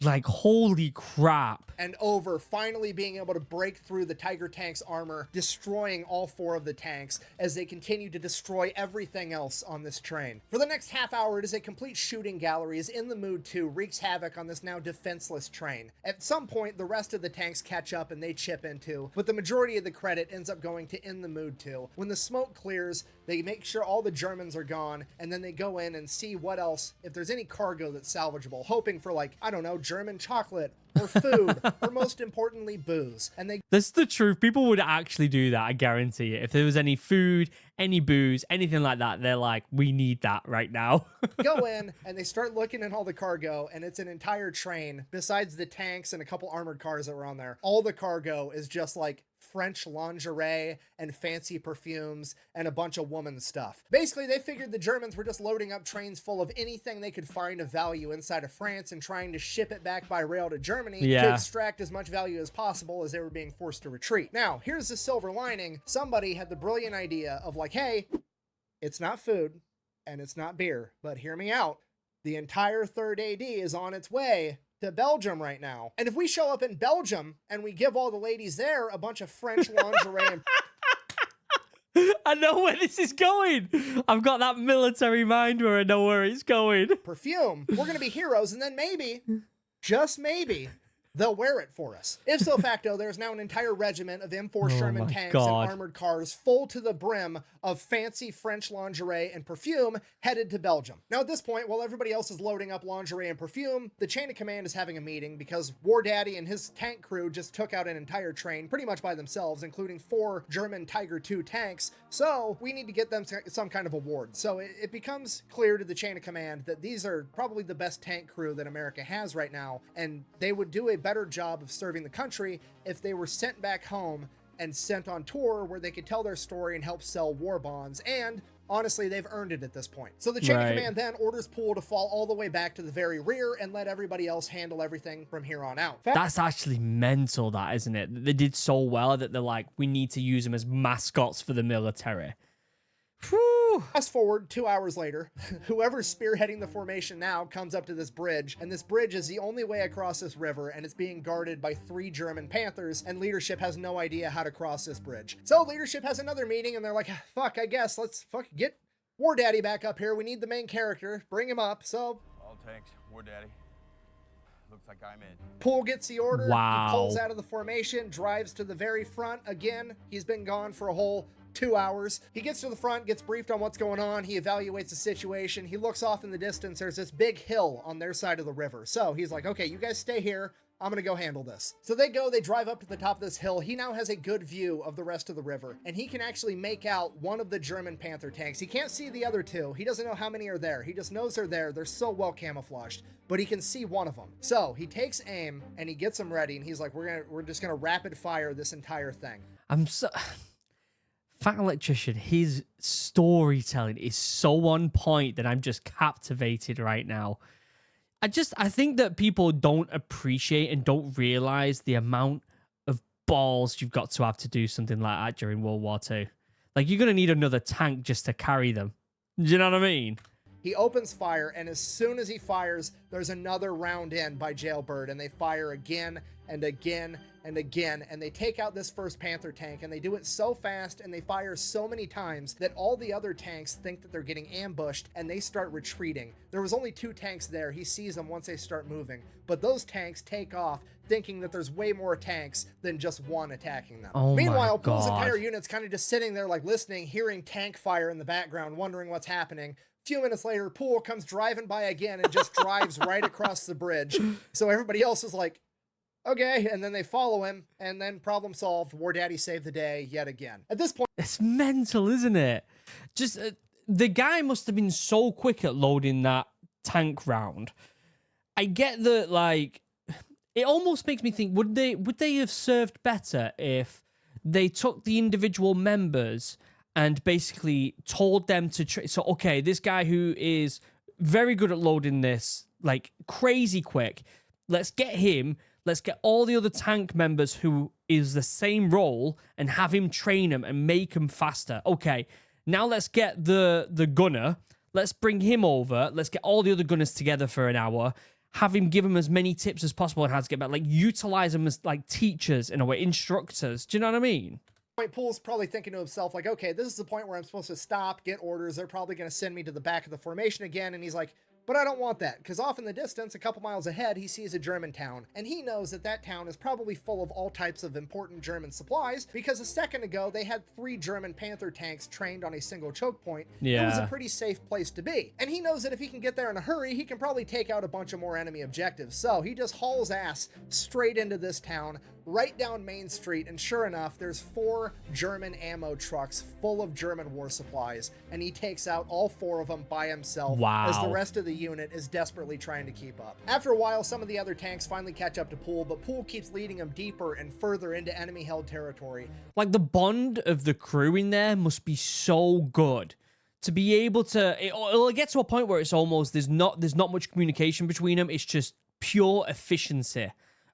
Like, holy crap. And over, finally being able to break through the Tiger tank's armor, destroying all 4 of the tanks as they continue to destroy everything else on this train. For the next half hour, it is a complete shooting gallery as In the Mood 2 wreaks havoc on this now defenseless train. At some point, the rest of the tanks catch up and they chip into, but the majority of the credit ends up going to In the Mood 2. When the smoke clears, they make sure all the Germans are gone, and then they go in and see what else, if there's any cargo that's salvageable, hoping for, like, I don't know, German chocolate or food, or most importantly, booze. And that's the truth. People would actually do that, I guarantee it. If there was any food, any booze, anything like that, they're like, we need that right now. Go in, and they start looking at all the cargo, and it's an entire train, besides the tanks and a couple armored cars that were on there. All the cargo is just like French lingerie and fancy perfumes and a bunch of woman stuff. Basically, they figured the Germans were just loading up trains full of anything they could find of value inside of France and trying to ship it back by rail to Germany to extract as much value as possible as they were being forced to retreat. Now, here's the silver lining. Somebody had the brilliant idea of like, hey, it's not food and it's not beer, but hear me out. The entire 3rd AD is on its way to Belgium right now. And if we show up in Belgium and we give all the ladies there a bunch of French lingerie and I know where this is going. I've got that military mind where I know where it's going. Perfume. We're gonna be heroes, and then maybe, just maybe, they'll wear it for us. If so facto, there's now an entire regiment of M4 Sherman tanks and armored cars full to the brim of fancy French lingerie and perfume headed to Belgium. Now at this point, while everybody else is loading up lingerie and perfume, the chain of command is having a meeting because War Daddy and his tank crew just took out an entire train pretty much by themselves, including 4 German Tiger II tanks. So we need to get them some kind of award. So it becomes clear to the chain of command that these are probably the best tank crew that America has right now, and they would do a better job of serving the country if they were sent back home and sent on tour where they could tell their story and help sell war bonds. And honestly, they've earned it at this point. So the chain of command then orders Poole to fall all the way back to the very rear and let everybody else handle everything from here on out. That's actually mental, that, isn't it? They did so well that they're like, we need to use them as mascots for the military. Whew. Fast forward 2 hours later, whoever's spearheading the formation now comes up to this bridge, and this bridge is the only way across this river, and it's being guarded by 3 German Panthers, and leadership has no idea how to cross this bridge. So leadership has another meeting, and they're like, fuck, I guess, let's get War Daddy back up here. We need the main character. Bring him up. So all tanks, War Daddy. Looks like I'm in. Poole gets the order. Wow. He pulls out of the formation, drives to the very front. Again, he's been gone for a whole 2 hours. He gets to the front, gets briefed on what's going on. He evaluates the situation. He looks off in the distance. There's this big hill on their side of the river. So he's like, okay, you guys stay here. I'm gonna go handle this. So they drive up to the top of this hill. He now has a good view of the rest of the river, and he can actually make out one of the German Panther tanks. He can't see the other 2. He doesn't know how many are there. He just knows they're there. They're so well camouflaged, but he can see one of them. So he takes aim and he gets them ready, and he's like, we're just gonna rapid fire this entire thing. Fat Electrician, his storytelling is so on point that I'm just captivated right now. I think that people don't appreciate and don't realize the amount of balls you've got to have to do something like that during World War II. Like, you're going to need another tank just to carry them. Do you know what I mean? He opens fire, and as soon as he fires, there's another round in by Jailbird, and they fire again and again and again, and they take out this first Panther tank, and they do it so fast, and they fire so many times that all the other tanks think that they're getting ambushed, and they start retreating. There was only 2 tanks there. He sees them once they start moving, but those tanks take off, thinking that there's way more tanks than just one attacking them. Oh Meanwhile, my Poole's God. entire unit's kind of just sitting there, like, listening, hearing tank fire in the background, wondering what's happening. Few minutes later, Poole comes driving by again and just drives right across the bridge. So everybody else is like, okay, and then they follow him, and then problem solved. War Daddy saved the day yet again. At this point, It's mental, isn't it? Just the guy must have been so quick at loading that tank round. I get that, like, it almost makes me think, would they have served better if they took the individual members and basically told them to so okay, this guy who is very good at loading this, like, crazy quick, let's get him. Let's get all the other tank members who is the same role and have him train them and make them faster. Okay, now let's get the gunner. Let's bring him over. Let's get all the other gunners together for an hour. Have him give them as many tips as possible on how to get better. Like, utilize them as, like, teachers in a way, instructors. Do you know what I mean? Poole's probably thinking to himself, like, okay, this is the point where I'm supposed to stop, get orders. They're probably going to send me to the back of the formation again. And he's like, but I don't want that, because off in the distance, a couple miles ahead, he sees a German town, and he knows that that town is probably full of all types of important German supplies, because a second ago, they had 3 German Panther tanks trained on a single choke point. It was a Yeah. pretty safe place to be. And he knows that if he can get there in a hurry, he can probably take out a bunch of more enemy objectives. So he just hauls ass straight into this town, right down Main Street, and sure enough, there's 4 German ammo trucks full of German war supplies, and he takes out all 4 of them by himself. Wow. As the rest of the unit is desperately trying to keep up. After a while, some of the other tanks finally catch up to Poole, but Poole keeps leading them deeper and further into enemy-held territory. Like, the bond of the crew in there must be so good to be able to. It'll get to a point where it's almost there's not much communication between them. It's just pure efficiency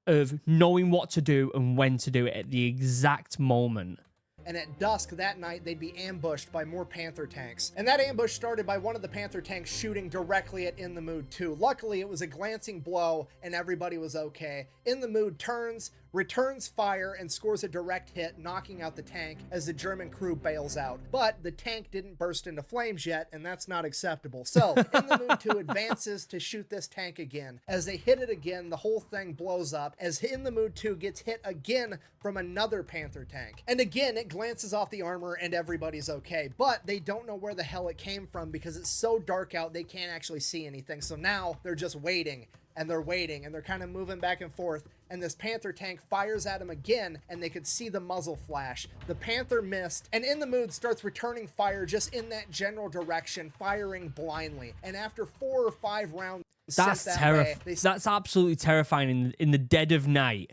of knowing what to do and when to do it at the exact moment. And at dusk that night, they'd be ambushed by more Panther tanks. And that ambush started by one of the Panther tanks shooting directly at In the Mood 2. Luckily, it was a glancing blow, and everybody was okay. In the Mood turns, returns fire and scores a direct hit, knocking out the tank as the German crew bails out. But the tank didn't burst into flames yet, and that's not acceptable. So, In the Mood 2 advances to shoot this tank again. As they hit it again, the whole thing blows up, as In the Mood 2 gets hit again from another Panther tank. And again, it glances off the armor and everybody's okay. But they don't know where the hell it came from because it's so dark out they can't actually see anything. So now they're just waiting. And they're waiting, and they're kind of moving back and forth, and this Panther tank fires at him again, and they could see the muzzle flash. The Panther missed, and In the Mood starts returning fire just in that general direction, firing blindly. And after 4 or 5 rounds That's terrifying. That's absolutely terrifying in the dead of night.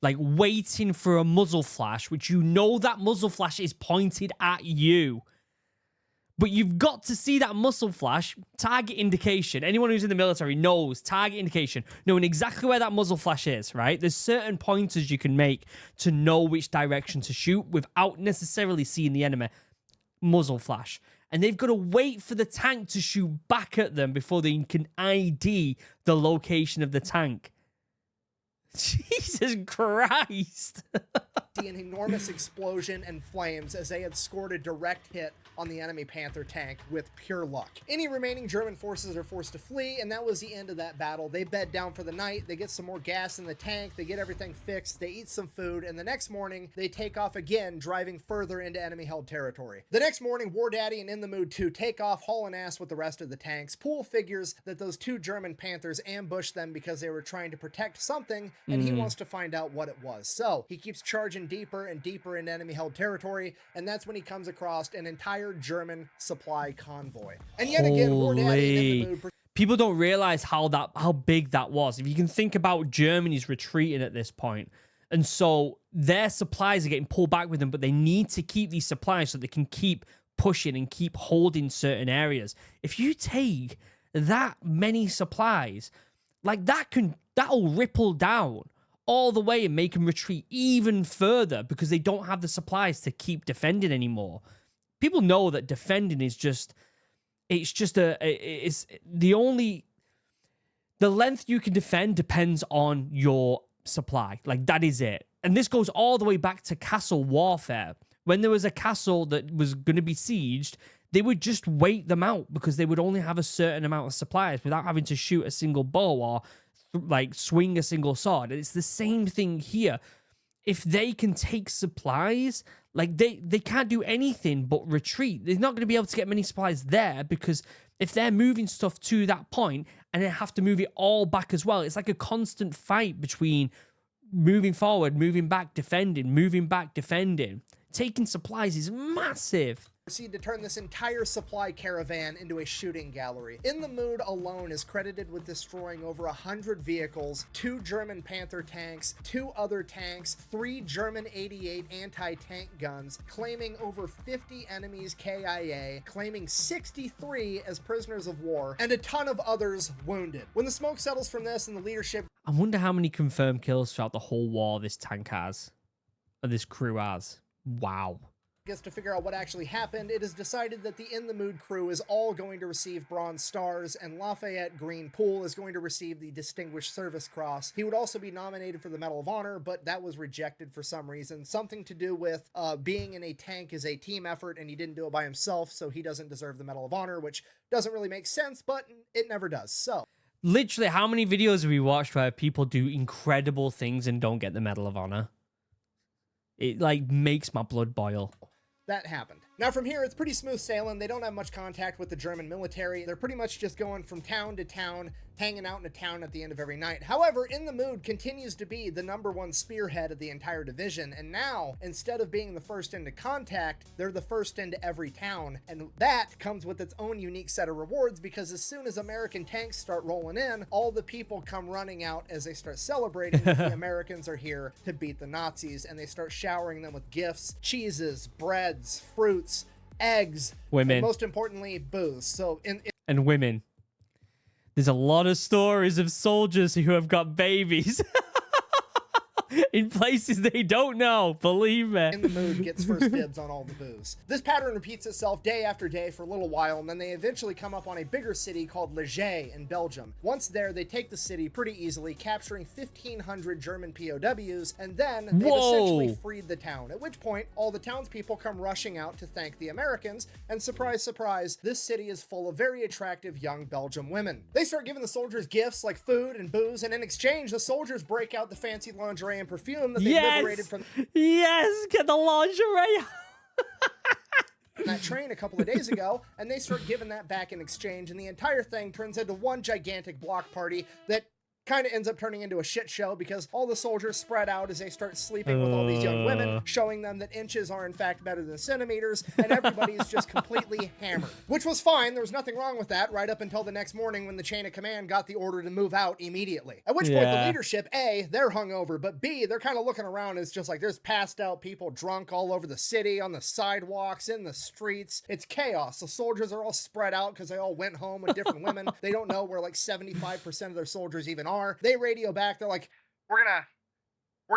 Like, waiting for a muzzle flash, which you know that muzzle flash is pointed at you. But you've got to see that muzzle flash, target indication. Anyone who's in the military knows target indication, knowing exactly where that muzzle flash is, right? There's certain pointers you can make to know which direction to shoot without necessarily seeing the enemy. Muzzle flash. And they've got to wait for the tank to shoot back at them before they can ID the location of the tank. Jesus Christ. An enormous explosion and flames as they had scored a direct hit on the enemy Panther tank with pure luck. Any remaining German forces are forced to flee, and that was the end of that battle. They bed down for the night, they get some more gas in the tank, they get everything fixed, they eat some food, and the next morning they take off again, driving further into enemy-held territory. The next morning, War Daddy and In the Mood 2 take off, hauling ass with the rest of the tanks. Poole figures that those 2 German Panthers ambushed them because they were trying to protect something, and he wants to find out what it was. So he keeps charging deeper and deeper into enemy-held territory, and that's when he comes across an entire German supply convoy. And yet again, War Daddy and In the Mood... People don't realize how big that was. If you can think about Germany's retreating at this point, and so their supplies are getting pulled back with them, but they need to keep these supplies so they can keep pushing and keep holding certain areas. If you take that many supplies, like that'll ripple down all the way and make them retreat even further because they don't have the supplies to keep defending anymore. People know that defending is the length you can defend depends on your supply. Like, that is it. And this goes all the way back to castle warfare. When there was a castle that was going to be sieged, they would just wait them out because they would only have a certain amount of supplies without having to shoot a single bow or like swing a single sword. It's the same thing here. If they can take supplies, like they can't do anything but retreat. They're not going to be able to get many supplies there because if they're moving stuff to that point and they have to move it all back as well, it's like a constant fight between moving forward, moving back, defending, moving back, defending. Taking supplies is massive. Proceed to turn this entire supply caravan into a shooting gallery. In the Mood alone is credited with destroying over 100 vehicles, 2 German Panther tanks, 2 other tanks, 3 German 88 anti-tank guns, claiming over 50 enemies KIA, claiming 63 as prisoners of war, and a ton of others wounded. When the smoke settles from this and the leadership... I wonder how many confirmed kills throughout the whole war this tank has, or this crew has. Wow. Gets to figure out what actually happened, it is decided that the In the Mood crew is all going to receive Bronze Stars, and Lafayette Green Poole is going to receive the Distinguished Service Cross. He would also be nominated for the Medal of Honor, but that was rejected for some reason. Something to do with being in a tank is a team effort, and he didn't do it by himself, so he doesn't deserve the Medal of Honor, which doesn't really make sense, but it never does. So, literally, how many videos have we watched where people do incredible things and don't get the Medal of Honor? It, like, makes my blood boil. That happened. Now from here, it's pretty smooth sailing. They don't have much contact with the German military. They're pretty much just going from town to town, hanging out in a town at the end of every night. However, In the Mood continues to be the #1 spearhead of the entire division, and now, instead of being the first into contact, they're the first into every town, and that comes with its own unique set of rewards because as soon as American tanks start rolling in, all the people come running out as they start celebrating that the Americans are here to beat the Nazis, and they start showering them with gifts, cheeses, breads, fruits, eggs, women, and most importantly, booze. So and women. There's a lot of stories of soldiers who have got babies. In places they don't know, believe me. in the mood gets first dibs on all the booze. This pattern repeats itself day after day for a little while, and then they eventually come up on a bigger city called Liège in Belgium. Once there, they take the city pretty easily, capturing 1,500 German POWs, and then they've essentially freed the town, at which point all the townspeople come rushing out to thank the Americans, and surprise, surprise, this city is full of very attractive young Belgian women. They start giving the soldiers gifts like food and booze, and in exchange, the soldiers break out the fancy lingerie and perfume that they liberated from get the lingerie. that train a couple of days ago, and they start giving that back in exchange, and the entire thing turns into one gigantic block party that kind of ends up turning into a shit show because all the soldiers spread out as they start sleeping with all these young women, showing them that inches are in fact better than centimeters, and everybody's just completely hammered. Which was fine, there was nothing wrong with that, right up until the next morning when the chain of command got the order to move out immediately. At which point the leadership, A, they're hungover, but B, they're kind of looking around, it's just like there's passed out people drunk all over the city, on the sidewalks, in the streets. It's chaos. The soldiers are all spread out because they all went home with different women. They don't know where like 75% of their soldiers even are. They radio back, they're like, we're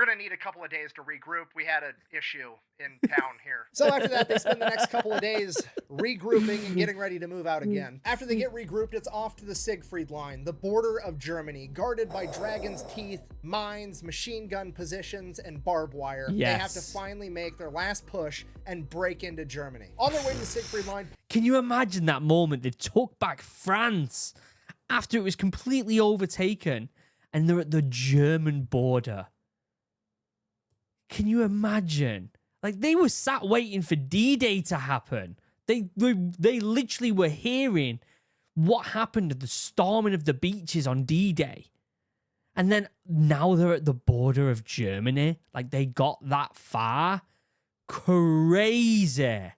gonna need a couple of days to regroup. We had an issue in town here. So after that, they spend the next couple of days regrouping and getting ready to move out again. After they get regrouped, it's off to the Siegfried Line, the border of Germany, guarded by dragon's teeth, mines, machine gun positions, and barbed wire. They have to finally make their last push and break into Germany. On their way to the Siegfried Line. Can you imagine that moment? They took back France after it was completely overtaken, and they're at the German border. Can you imagine? Like, they were sat waiting for D-Day to happen. They literally were hearing what happened at the storming of the beaches on D-Day. And then now they're at the border of Germany. Like, they got that far. Crazy.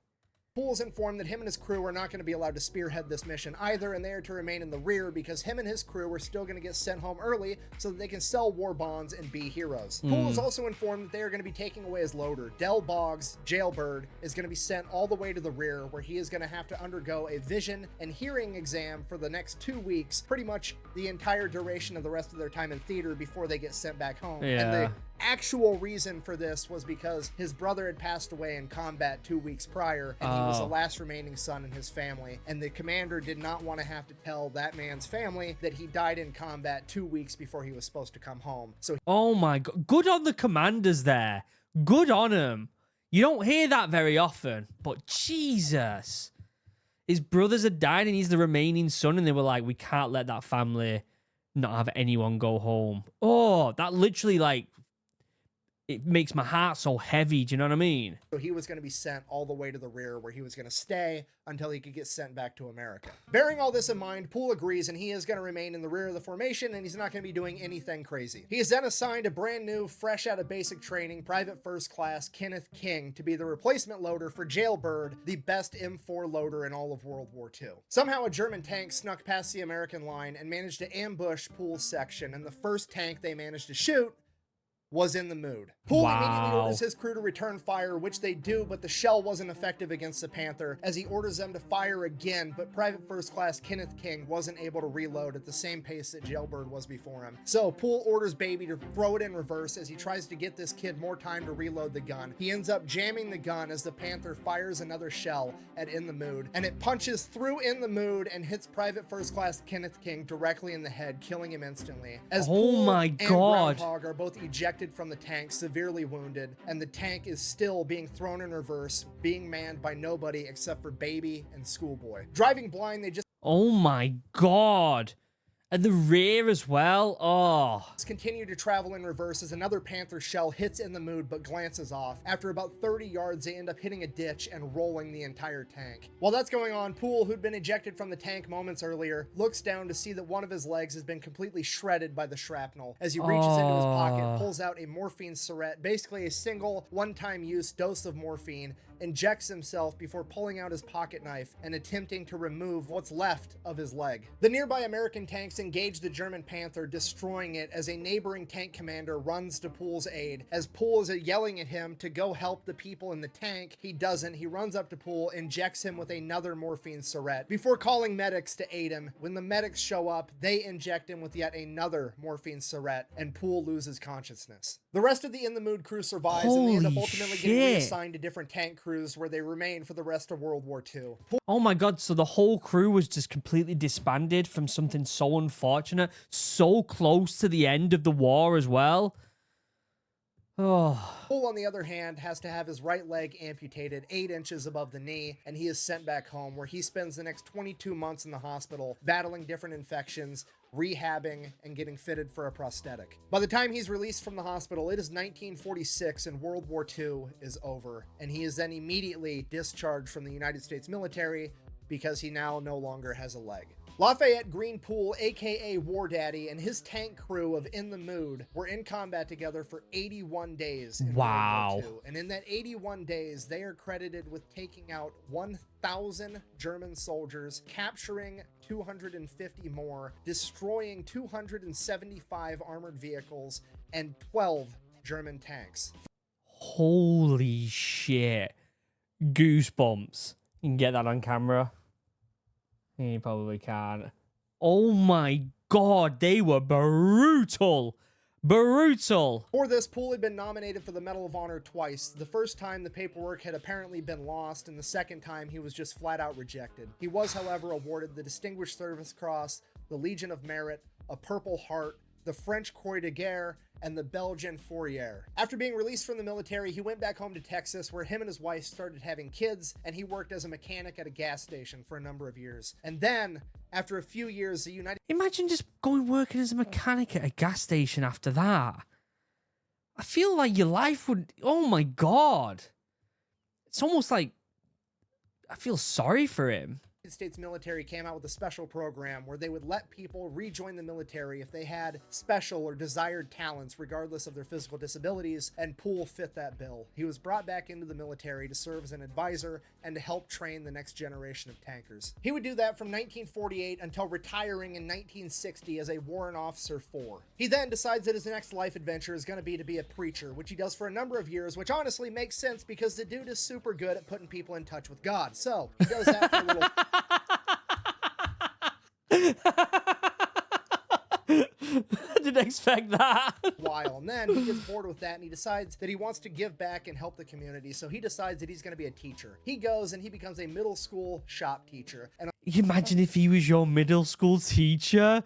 Poole is informed that him and his crew are not going to be allowed to spearhead this mission either, and they are to remain in the rear because him and his crew are still going to get sent home early so that they can sell war bonds and be heroes. Poole is also informed that they are going to be taking away his loader. Del Boggs, Jailbird, is going to be sent all the way to the rear where he is going to have to undergo a vision and hearing exam for the next 2 weeks, pretty much the entire duration of the rest of their time in theater before they get sent back home. And the actual reason for this was because his brother had passed away in combat 2 weeks prior, and he was the last remaining son in his family, and the commander did not want to have to tell that man's family that he died in combat 2 weeks before he was supposed to come home. So oh my god, good on the commanders there. Good on him. You don't hear that very often, but Jesus. His brothers had died and he's the remaining son, and they were like, we can't let that family not have anyone go home. Oh, that literally, like, it makes my heart so heavy. Do you know what I mean? So he was going to be sent all the way to the rear where he was going to stay until he could get sent back to America. Bearing all this in mind, Poole agrees, and he is going to remain in the rear of the formation, and he's not going to be doing anything crazy. He is then assigned a brand new, fresh out of basic training, Private First Class Kenneth King to be the replacement loader for Jailbird, the best M4 loader in all of World War II. Somehow a German tank snuck past the American line and managed to ambush Poole's section, and the first tank they managed to shoot was in the mood. Poole immediately orders his crew to return fire, which they do, but the shell wasn't effective against the Panther, as he orders them to fire again, but Private First Class Kenneth King wasn't able to reload at the same pace that Jailbird was before him. So Poole orders Baby to throw it in reverse as he tries to get this kid more time to reload the gun. He ends up jamming the gun as the Panther fires another shell at In the Mood, and it punches through In the Mood and hits Private First Class Kenneth King directly in the head, killing him instantly. As Poole and Groundhog are both ejected from the tank, severely wounded, and the tank is still being thrown in reverse, being manned by nobody except for Baby and Schoolboy. Driving blind, they just oh my god. At the rear as well. Oh. Continue to travel in reverse as another Panther shell hits In the Mood but glances off. After about 30 yards, they end up hitting a ditch and rolling the entire tank. While that's going on, Poole, who'd been ejected from the tank moments earlier, looks down to see that one of his legs has been completely shredded by the shrapnel. As he reaches into his pocket, pulls out a morphine syringe, basically a single one-time use dose of morphine, injects himself before pulling out his pocket knife and attempting to remove what's left of his leg. The nearby American tanks engage the German Panther, destroying it as a neighboring tank commander runs to Poole's aid. As Poole is yelling at him to go help the people in the tank, he doesn't. He runs up to Poole, injects him with another morphine syringe before calling medics to aid him. When the medics show up, they inject him with yet another morphine syringe, and Poole loses consciousness. The rest of the In the Mood crew survives, and they end up Holy ultimately getting shit. reassigned to different tank crews where they remain for the rest of World War II. Oh my god, so the whole crew was just completely disbanded from something so unfortunate, so close to the end of the war as well. Oh. Poole, on the other hand, has to have his right leg amputated 8 inches above the knee, and he is sent back home, where he spends the next 22 months in the hospital battling different infections, rehabbing, and getting fitted for a prosthetic. By the time he's released from the hospital, it is 1946 and World War II is over, and he is then immediately discharged from the United States military because he now no longer has a leg. Lafayette Green Poole, aka War Daddy, and his tank crew of In the Mood were in combat together for 81 days in Wow. World War II. And in that 81 days, they are credited with taking out 1,000 German soldiers, capturing 250 more, destroying 275 armored vehicles, and 12 German tanks. Holy shit. Goosebumps. You can get that on camera. You probably can't. Oh my god, they were brutal. Brutal. For this, Poole had been nominated for the Medal of Honor twice. The first time the paperwork had apparently been lost, and the second time he was just flat out rejected. He was, however, awarded the Distinguished Service Cross, the Legion of Merit, a Purple Heart, the French Croix de Guerre, and the Belgian Fourrière. After being released from the military, he went back home to Texas, where him and his wife started having kids, and he worked as a mechanic at a gas station for a number of years. And then, after a few years, the United Imagine just going working as a mechanic at a gas station after that. I feel like your life would... Oh my god. It's almost like... I feel sorry for him. States military came out with a special program where they would let people rejoin the military if they had special or desired talents regardless of their physical disabilities, and Poole fit that bill. He was brought back into the military to serve as an advisor and to help train the next generation of tankers. He would do that from 1948 until retiring in 1960 as a Warrant Officer 4. He then decides that his next life adventure is going to be a preacher, which he does for a number of years, which honestly makes sense because the dude is super good at putting people in touch with God. So he does that for a little... Didn't expect that. while, and then he gets bored with that and he decides that he wants to give back and help the community, so he decides that he's going to be a teacher. He goes and he becomes a middle school shop teacher. And You imagine if he was your middle school teacher?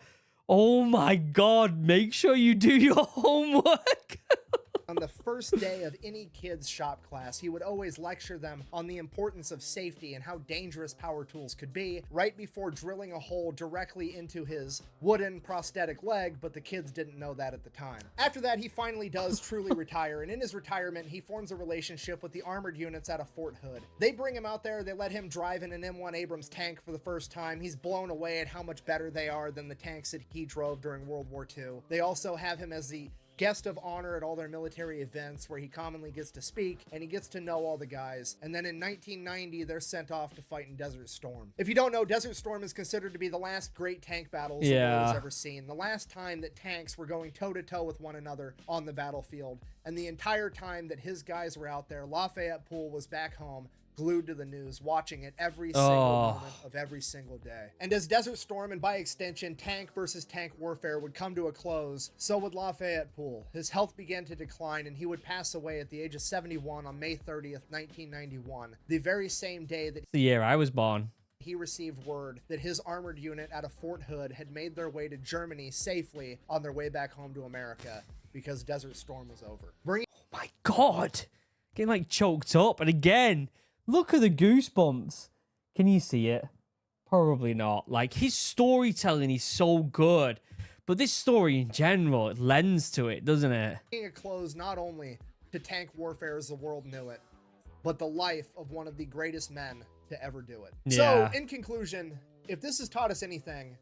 Oh my god, make sure you do your homework. on the first day of any kid's shop class, he would always lecture them on the importance of safety and how dangerous power tools could be, right before drilling a hole directly into his wooden prosthetic leg, but the kids didn't know that at the time. After that, he finally does truly retire, and in his retirement, he forms a relationship with the armored units out of Fort Hood. They bring him out there, they let him drive in an M1 Abrams tank for the first time. He's blown away at how much better they are than the tanks that he drove during World War II. They also have him as the guest of honor at all their military events where he commonly gets to speak and he gets to know all the guys. And then in 1990, they're sent off to fight in Desert Storm. If you don't know, Desert Storm is considered to be the last great tank battles the world has ever seen. The last time that tanks were going toe-to-toe with one another on the battlefield. And the entire time that his guys were out there, Lafayette Poole was back home, glued to the news, watching it every single moment of every single day. And as Desert Storm, and by extension tank versus tank warfare, would come to a close, so would Lafayette Poole. His health began to decline and he would pass away at the age of 71 on May 30th, 1991, the very same day that the year I was born. He received word that his armored unit out of Fort Hood had made their way to Germany safely on their way back home to America because Desert Storm was over. Oh my god, getting like choked up. And again, look at the goosebumps. Can you see it? Probably not. Like, his storytelling is so good, but this story in general, it lends to it, doesn't it? Bringing a close not only to tank warfare as the world knew it, but the life of one of the greatest men to ever do it. Yeah. So, in conclusion, if this has taught us anything,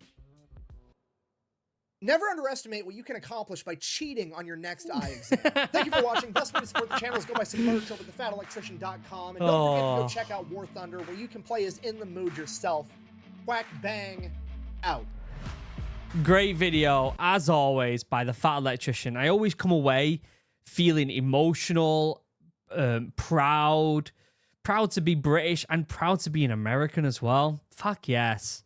never underestimate what you can accomplish by cheating on your next eye exam. Thank you for watching. Best way to support the channel is go buy some merch over at thefatelectrician.com. And don't forget to go check out War Thunder, where you can play as In the Mood yourself. Quack bang out. Great video, as always, by the Fat Electrician. I always come away feeling emotional, proud to be British, and proud to be an American as well. Fuck yes.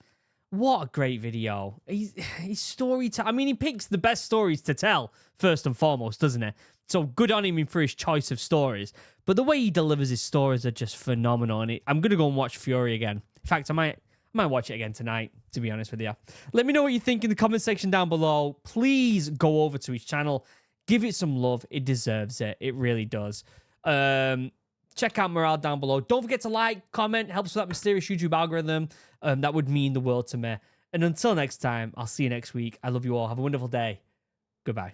What a great video. He's storytelling. I mean, he picks the best stories to tell, first and foremost, doesn't he? So good on him for his choice of stories. But the way he delivers his stories are just phenomenal. And I'm going to go and watch Fury again. In fact, I might watch it again tonight, to be honest with you. Let me know what you think in the comment section down below. Please go over to his channel. Give it some love. It deserves it. It really does. Check out Morale down below. Don't forget to like, comment. Helps with that mysterious YouTube algorithm. That would mean the world to me. And until next time, I'll see you next week. I love you all. Have a wonderful day. Goodbye.